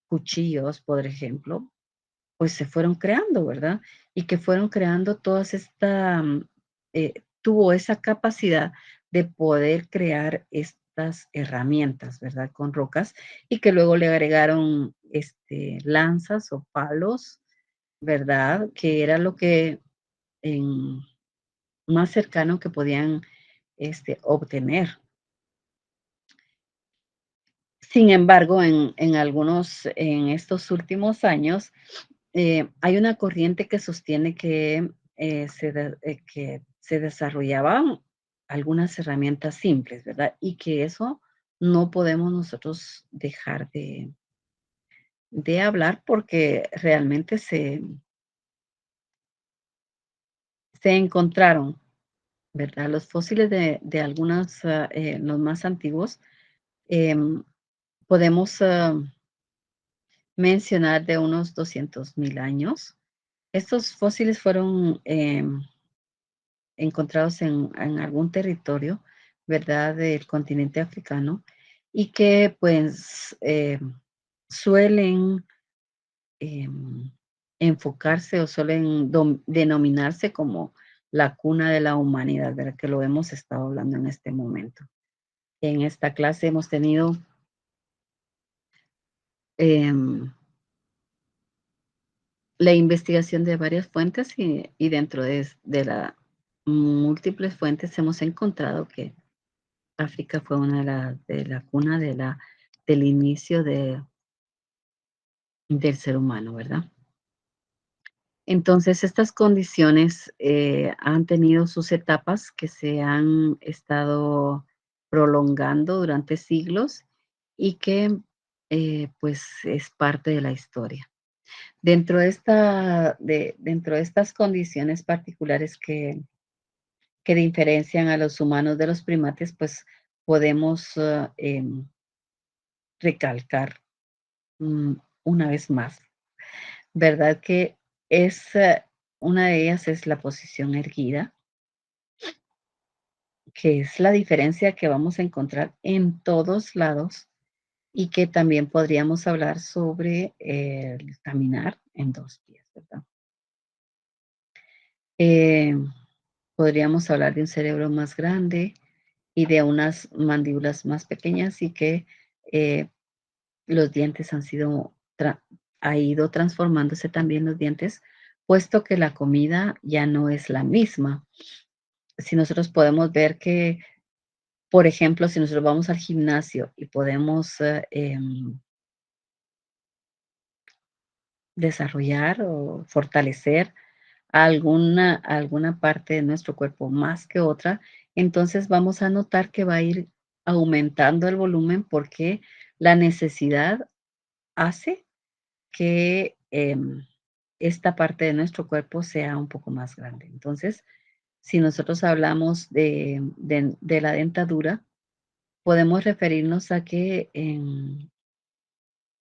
cuchillos, por ejemplo, pues se fueron creando, ¿verdad? Y que fueron creando todas tuvo esa capacidad de poder crear estas herramientas, ¿verdad? Con rocas y que luego le agregaron lanzas o palos, ¿verdad? Que era lo que en, más cercano que podían obtener. Sin embargo, en estos últimos años, hay una corriente que sostiene que se desarrollaban algunas herramientas simples, ¿verdad? Y que eso no podemos nosotros dejar de hablar porque realmente se encontraron, ¿verdad? Los fósiles de algunos, los más antiguos, em, podemos mencionar de unos 200.000 años. Estos fósiles fueron encontrados en algún territorio, ¿verdad?, del continente africano y que pues suelen em, enfocarse o suelen denominarse como la cuna de la humanidad, ¿verdad? Que lo hemos estado hablando en este momento. En esta clase hemos tenido em, la investigación de varias fuentes y dentro de las múltiples fuentes hemos encontrado que África fue una de la cuna del inicio del ser humano, ¿verdad? Entonces, estas condiciones han tenido sus etapas que se han estado prolongando durante siglos y que pues es parte de la historia. Dentro de estas condiciones particulares que diferencian a los humanos de los primates, pues podemos recalcar mm, una vez más, ¿verdad? Que es, una de ellas es la posición erguida, que es la diferencia que vamos a encontrar en todos lados y que también podríamos hablar sobre el caminar en dos pies, ¿verdad? Eh, Podríamos hablar de un cerebro más grande y de unas mandíbulas más pequeñas y que eh, los dientes ha ido transformándose también los dientes, puesto que la comida ya no es la misma. Si nosotros podemos ver que, por ejemplo, si nosotros vamos al gimnasio y podemos desarrollar o fortalecer alguna parte de nuestro cuerpo más que otra, entonces vamos a notar que va a ir aumentando el volumen porque la necesidad hace que esta parte de nuestro cuerpo sea un poco más grande. Entonces, si nosotros hablamos de la dentadura, podemos referirnos a que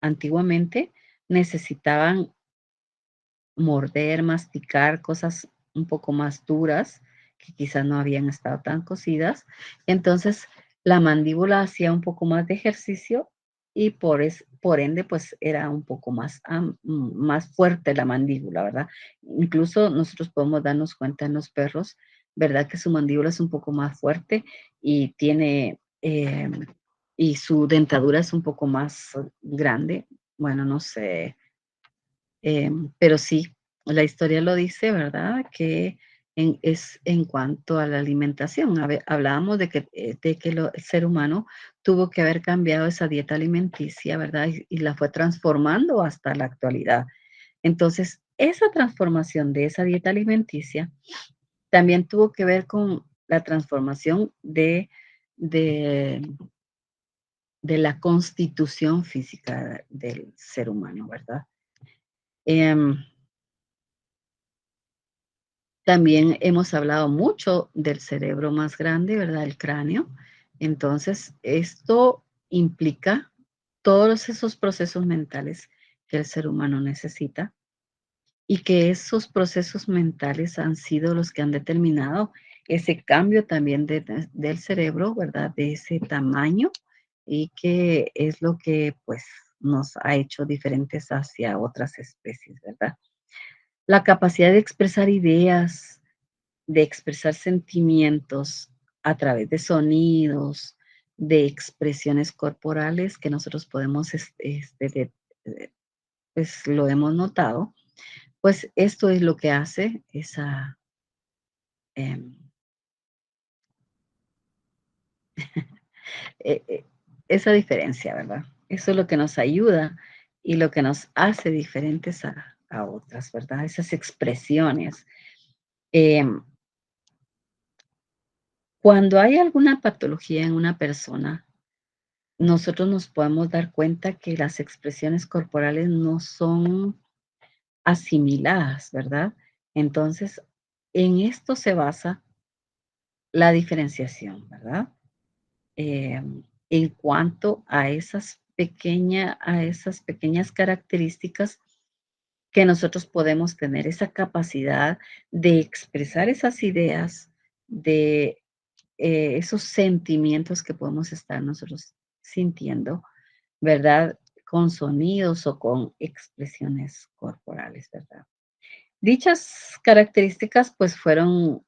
antiguamente necesitaban morder, masticar cosas un poco más duras, que quizás no habían estado tan cocidas. Entonces, la mandíbula hacía un poco más de ejercicio y por ende, pues era un poco más fuerte la mandíbula, ¿verdad? Incluso nosotros podemos darnos cuenta en los perros, ¿verdad? Que su mandíbula es un poco más fuerte y y su dentadura es un poco más grande. Bueno, no sé, pero sí, la historia lo dice, ¿verdad? Que es en cuanto a la alimentación. Hablábamos el ser humano tuvo que haber cambiado esa dieta alimenticia, ¿verdad? Y la fue transformando hasta la actualidad. Entonces, esa transformación de esa dieta alimenticia también tuvo que ver con la transformación de, de la constitución física del ser humano, ¿verdad? Em, También hemos hablado mucho del cerebro más grande, ¿verdad? El cráneo. Entonces, esto implica todos esos procesos mentales que el ser humano necesita y que esos procesos mentales han sido los que han determinado ese cambio también del cerebro, ¿verdad? De ese tamaño y que es lo que pues nos ha hecho diferentes hacia otras especies, ¿verdad? La capacidad de expresar ideas, de expresar sentimientos a través de sonidos, de expresiones corporales que nosotros podemos, eh, pues lo hemos notado, pues esto es lo que hace em, e- e- esa diferencia, ¿verdad? Eso es lo que nos ayuda y lo que nos hace diferentes a otras, ¿verdad? Esas expresiones. Em, Cuando hay alguna patología en una persona, nosotros nos podemos dar cuenta que las expresiones corporales no son asimiladas, ¿verdad? Entonces, en esto se basa la diferenciación, ¿verdad? En cuanto a esas pequeñas características que nosotros podemos tener esa capacidad de expresar esas ideas, de esos sentimientos que podemos estar nosotros sintiendo, ¿verdad? Con sonidos o con expresiones corporales, ¿verdad? Dichas características, pues, fueron,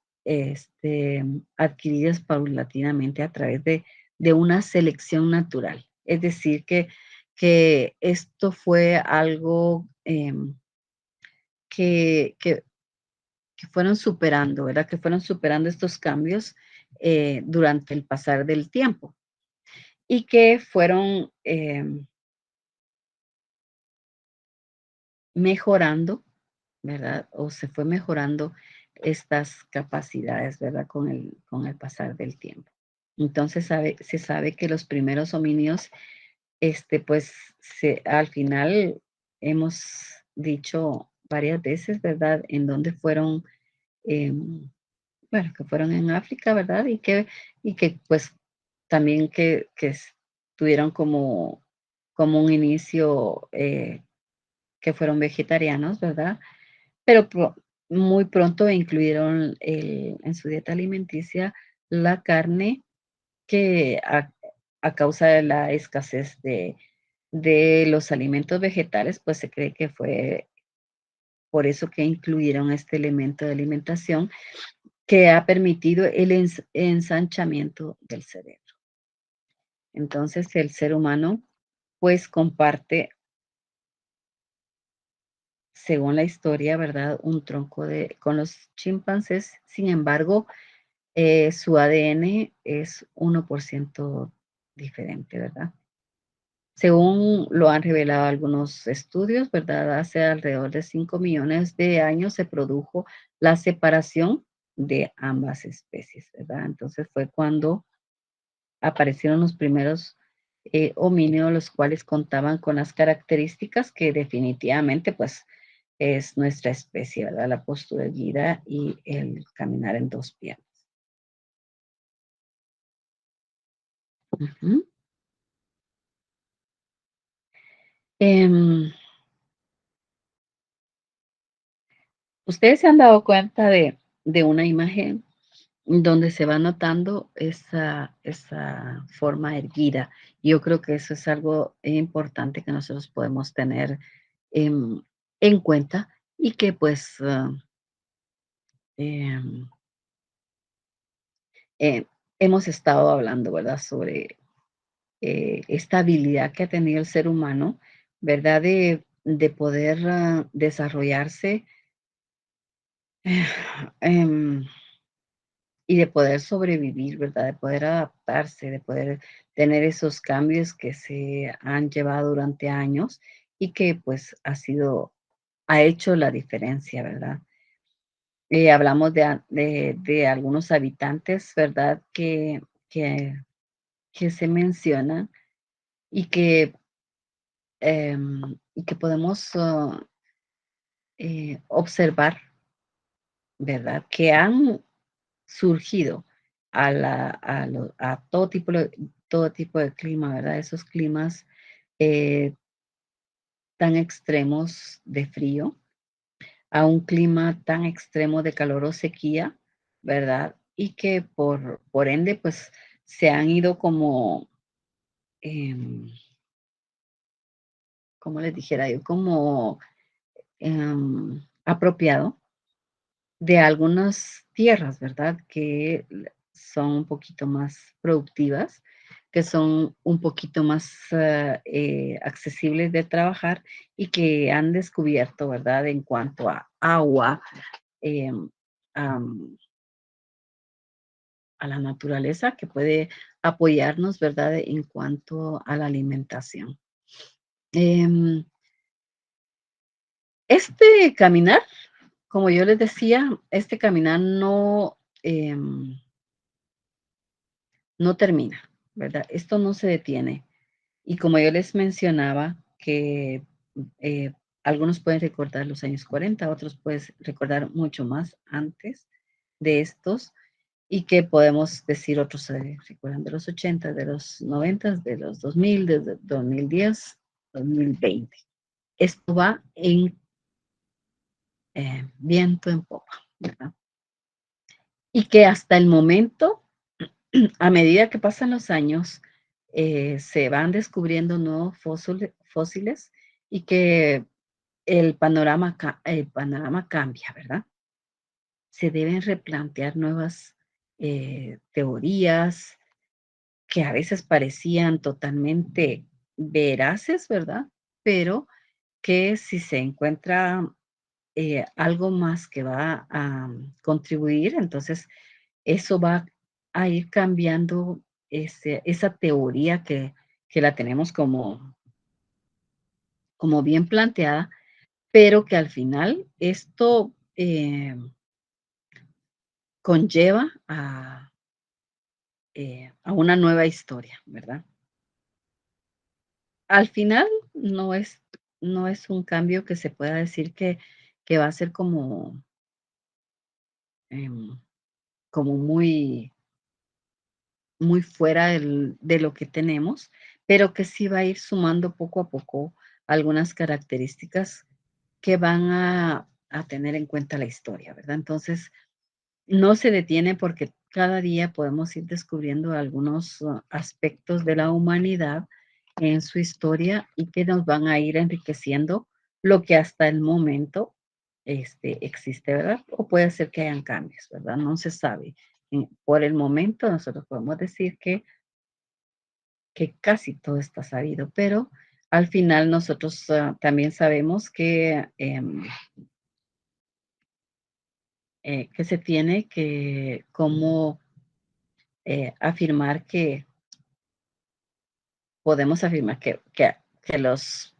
adquiridas paulatinamente a través de una selección natural. Es decir, que esto fue algo, que que que fueron superando, ¿verdad? Que fueron superando estos cambios, durante el pasar del tiempo, y que fueron, mejorando, ¿verdad? O se fue mejorando estas capacidades, ¿verdad? Con el pasar del tiempo. Entonces, se sabe que los primeros homínidos, pues, al final hemos dicho varias veces, ¿verdad? En dónde fueron, bueno, que fueron en África, ¿verdad? Y que, pues, también tuvieron como un inicio, que fueron vegetarianos, ¿verdad? Pero muy pronto incluyeron en su dieta alimenticia la carne que a causa de la escasez de los alimentos vegetales, pues se cree que fue por eso que incluyeron este elemento de alimentación que ha permitido el ensanchamiento del cerebro. Entonces, el ser humano, pues comparte, según la historia, ¿verdad? Un tronco con los chimpancés. Sin embargo, su ADN es 1% diferente, ¿verdad? Según lo han revelado algunos estudios, ¿verdad? Hace alrededor de 5 millones de años se produjo la separación de ambas especies, ¿verdad? Entonces fue cuando aparecieron los primeros homínidos, los cuales contaban con las características que definitivamente, pues, es nuestra especie, ¿verdad? La postura erguida y el caminar en dos piernas. Ujú. Em, ¿Ustedes se han dado cuenta de una imagen donde se va notando esa forma erguida? Yo creo que eso es algo importante que nosotros podemos tener em, en cuenta y que pues em, eh, hemos estado hablando, ¿verdad? Sobre esta habilidad que ha tenido el ser humano, ¿verdad? De poder desarrollarse em, y de poder sobrevivir, ¿verdad? De poder adaptarse, de poder tener esos cambios que se han llevado durante años y que pues ha hecho la diferencia, ¿verdad? Hablamos de algunos habitantes, ¿verdad? Que, que se mencionan y y que podemos observar ¿verdad? Que han surgido a todo tipo de clima, ¿verdad? Esos climas eh, tan extremos de frío, a un clima tan extremo de calor o sequía, ¿verdad? Y que por ende, pues se han ido como, em, como les dijera yo, como apropiado de algunas tierras, ¿verdad? Que son un poquito más productivas, que son un poquito más accesibles de trabajar y que han descubierto, ¿verdad? En cuanto a agua, em, am, a la naturaleza que puede apoyarnos, ¿verdad? En cuanto a la alimentación. Em, este caminar, como yo les decía, este caminar em, no termina, ¿verdad? Esto no se detiene. Y como yo les mencionaba, que eh, algunos pueden recordar los años 40, otros pueden recordar mucho más antes de estos, y que podemos decir otros recuerdan de los 80, de los 90, de los 2000, desde 2010, 2020. Esto va en viento en popa, ¿verdad? Y que hasta el momento, a medida que pasan los años, se van descubriendo nuevos fósiles y que el panorama cambia, ¿verdad? Se deben replantear nuevas teorías que a veces parecían totalmente veraces, ¿verdad? Pero que si se encuentra algo más que va a contribuir, entonces eso va a ir cambiando esa teoría que la tenemos como bien planteada, pero que al final esto conlleva a una nueva historia, ¿verdad? Al final no es un cambio que se pueda decir que va a ser em, como muy fuera de lo que tenemos, pero que sí va a ir sumando poco a poco algunas características que van a tener en cuenta la historia, ¿verdad? Entonces, no se detiene porque cada día podemos ir descubriendo algunos aspectos de la humanidad en su historia y que nos van a ir enriqueciendo lo que hasta el momento existe, ¿verdad? O puede ser que hayan cambios, ¿verdad? No se sabe. Por el momento nosotros podemos decir que casi todo está sabido, pero al final nosotros también sabemos que se tiene que como afirmar que podemos afirmar que los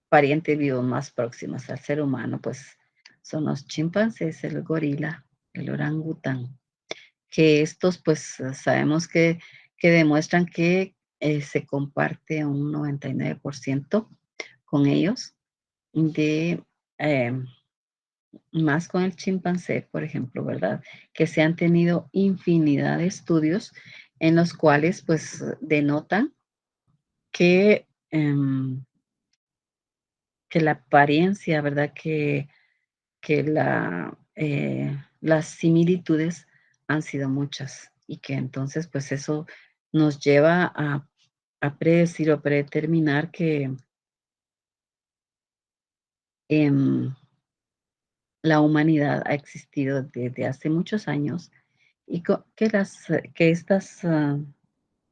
parientes vivos más próximos al ser humano, pues son los chimpancés, el gorila, el orangután, que estos pues sabemos que demuestran que se comparte un 99% con ellos, de más con el chimpancé, por ejemplo, ¿verdad? Que se han tenido infinidad de estudios en los cuales pues denotan que, que la apariencia, ¿verdad? Que las similitudes han sido muchas y que entonces pues eso nos lleva a predecir o predeterminar que em, la humanidad ha existido desde hace muchos años y que estas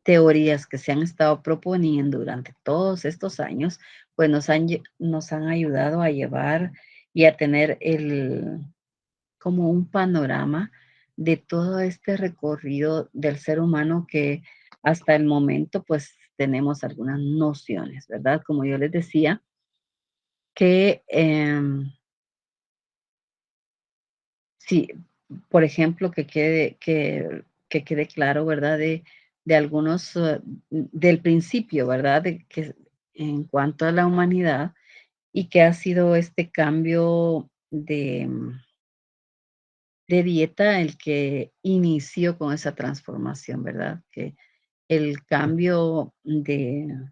teorías que se han estado proponiendo durante todos estos años, pues nos han ayudado a llevar y a tener como un panorama de todo este recorrido del ser humano que hasta el momento pues tenemos algunas nociones, ¿verdad? Como yo les decía, que sí, por ejemplo, que quede claro, ¿verdad? De algunos, del principio, ¿verdad? De que en cuanto a la humanidad y que ha sido este cambio de dieta el que inició con esa transformación, ¿verdad? Que el cambio de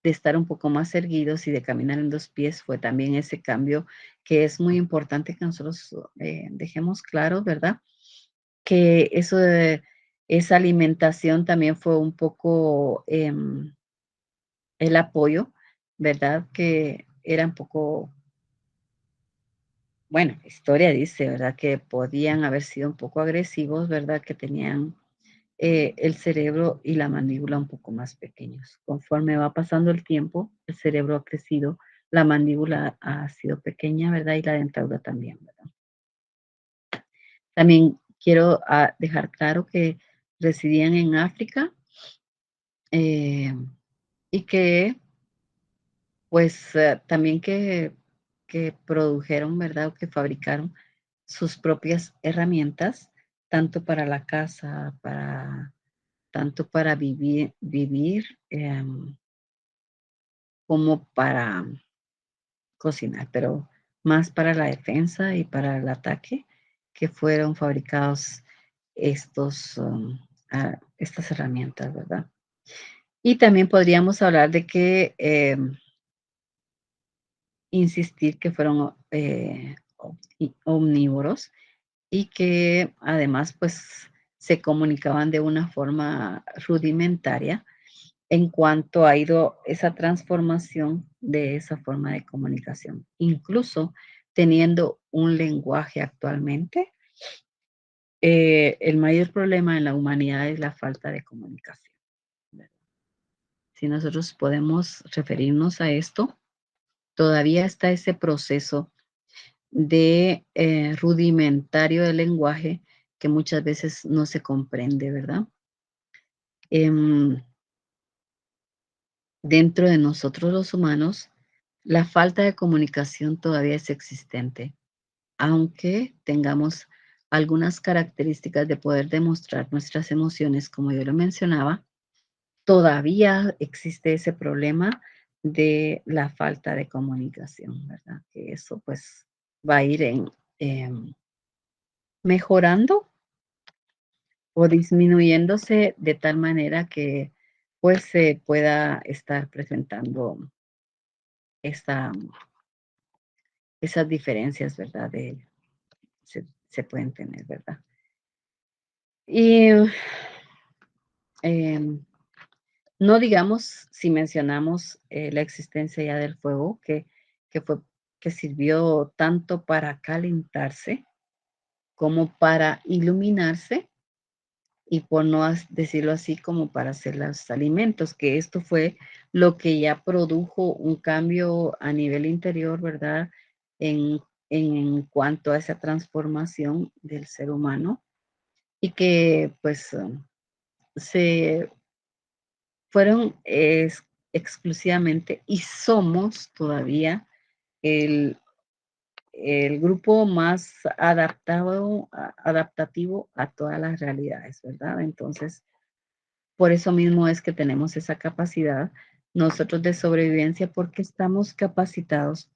estar un poco más erguidos y de caminar en 2 pies fue también ese cambio que es muy importante que nosotros, dejemos claro, ¿verdad? Que eso de esa alimentación también fue un poco, el apoyo, ¿verdad? Que era un poco, bueno, la historia dice, ¿verdad? Que podían haber sido un poco agresivos, ¿verdad? Que tenían el cerebro y la mandíbula un poco más pequeños. Conforme va pasando el tiempo, el cerebro ha crecido, la mandíbula ha sido pequeña, ¿verdad? Y la dentadura también, ¿verdad? También quiero dejar claro que residían en África eh, y que, pues, también que produjeron, ¿verdad? O que fabricaron sus propias herramientas, tanto para la casa, tanto para vivir, como para cocinar, pero más para la defensa y para el ataque que fueron fabricados estas herramientas, ¿verdad? Y también podríamos hablar de que insistir que fueron omnívoros y que además pues se comunicaban de una forma rudimentaria en cuanto ha ido esa transformación de esa forma de comunicación. Incluso teniendo un lenguaje actualmente, el mayor problema en la humanidad es la falta de comunicación. Si nosotros podemos referirnos a esto, todavía está ese proceso de rudimentario del lenguaje que muchas veces no se comprende, ¿verdad? Em, Dentro de nosotros los humanos, la falta de comunicación todavía es existente, aunque tengamos algunas características de poder demostrar nuestras emociones, como yo lo mencionaba, todavía existe ese problema de la falta de comunicación, ¿verdad? Que eso pues va a ir mejorando o disminuyéndose de tal manera que pues se pueda estar presentando esta esas diferencias, ¿verdad? Se pueden tener, ¿verdad? Y em, no digamos si mencionamos la existencia ya del fuego, que fue, que sirvió tanto para calentarse como para iluminarse y por no decirlo así como para hacer los alimentos, que esto fue lo que ya produjo un cambio a nivel interior, ¿verdad? En, en cuanto a esa transformación del ser humano y que pues se fueron exclusivamente y somos todavía el, el grupo más adaptativo a todas las realidades, ¿verdad? Entonces, por eso mismo es que tenemos esa capacidad nosotros de sobrevivencia porque estamos capacitados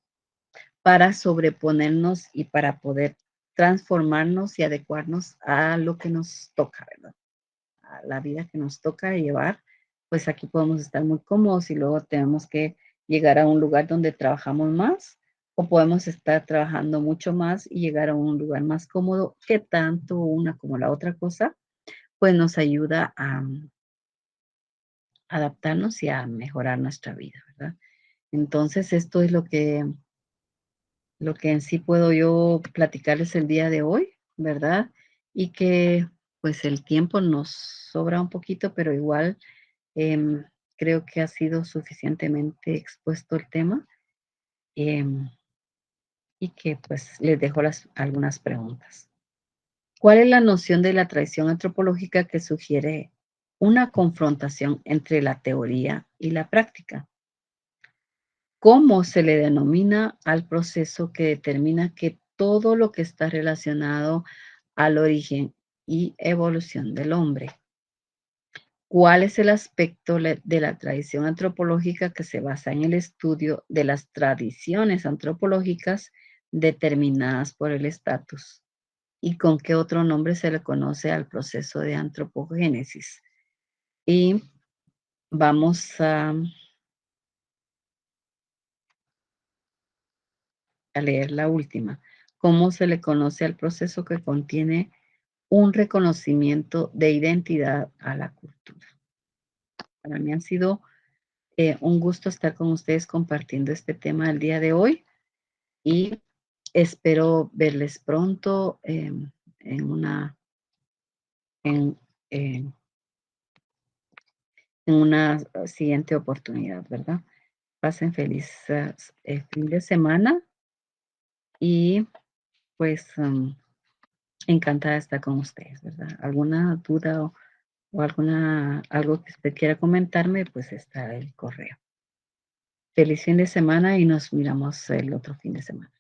para sobreponernos y para poder transformarnos y adecuarnos a lo que nos toca, ¿verdad? A la vida que nos toca llevar, pues aquí podemos estar muy cómodos y luego tenemos que llegar a un lugar donde trabajamos más o podemos estar trabajando mucho más y llegar a un lugar más cómodo que tanto una como la otra cosa, pues nos ayuda a adaptarnos y a mejorar nuestra vida, ¿verdad? Entonces, esto es lo que en sí puedo yo platicarles el día de hoy, ¿verdad? Y que pues el tiempo nos sobra un poquito, pero igual em, creo que ha sido suficientemente expuesto el tema em, y que pues les dejo algunas preguntas. ¿Cuál es la noción de la traición antropológica que sugiere una confrontación entre la teoría y la práctica? ¿Cómo se le denomina al proceso que determina que todo lo que está relacionado al origen y evolución del hombre? ¿Cuál es el aspecto de la tradición antropológica que se basa en el estudio de las tradiciones antropológicas determinadas por el estatus? y con qué otro nombre se le conoce al proceso de antropogénesis. Y vamos a leer la última. ¿Cómo se le conoce al proceso que contiene un reconocimiento de identidad a la cultura? Para mí ha sido un gusto estar con ustedes compartiendo este tema el día de hoy y espero verles pronto en una, en, en en una siguiente oportunidad, ¿verdad? Pasen feliz fin de semana y pues encantada de estar con ustedes, ¿verdad? ¿Alguna duda o algo que usted quiera comentarme? Pues está el correo. Feliz fin de semana y nos miramos el otro fin de semana.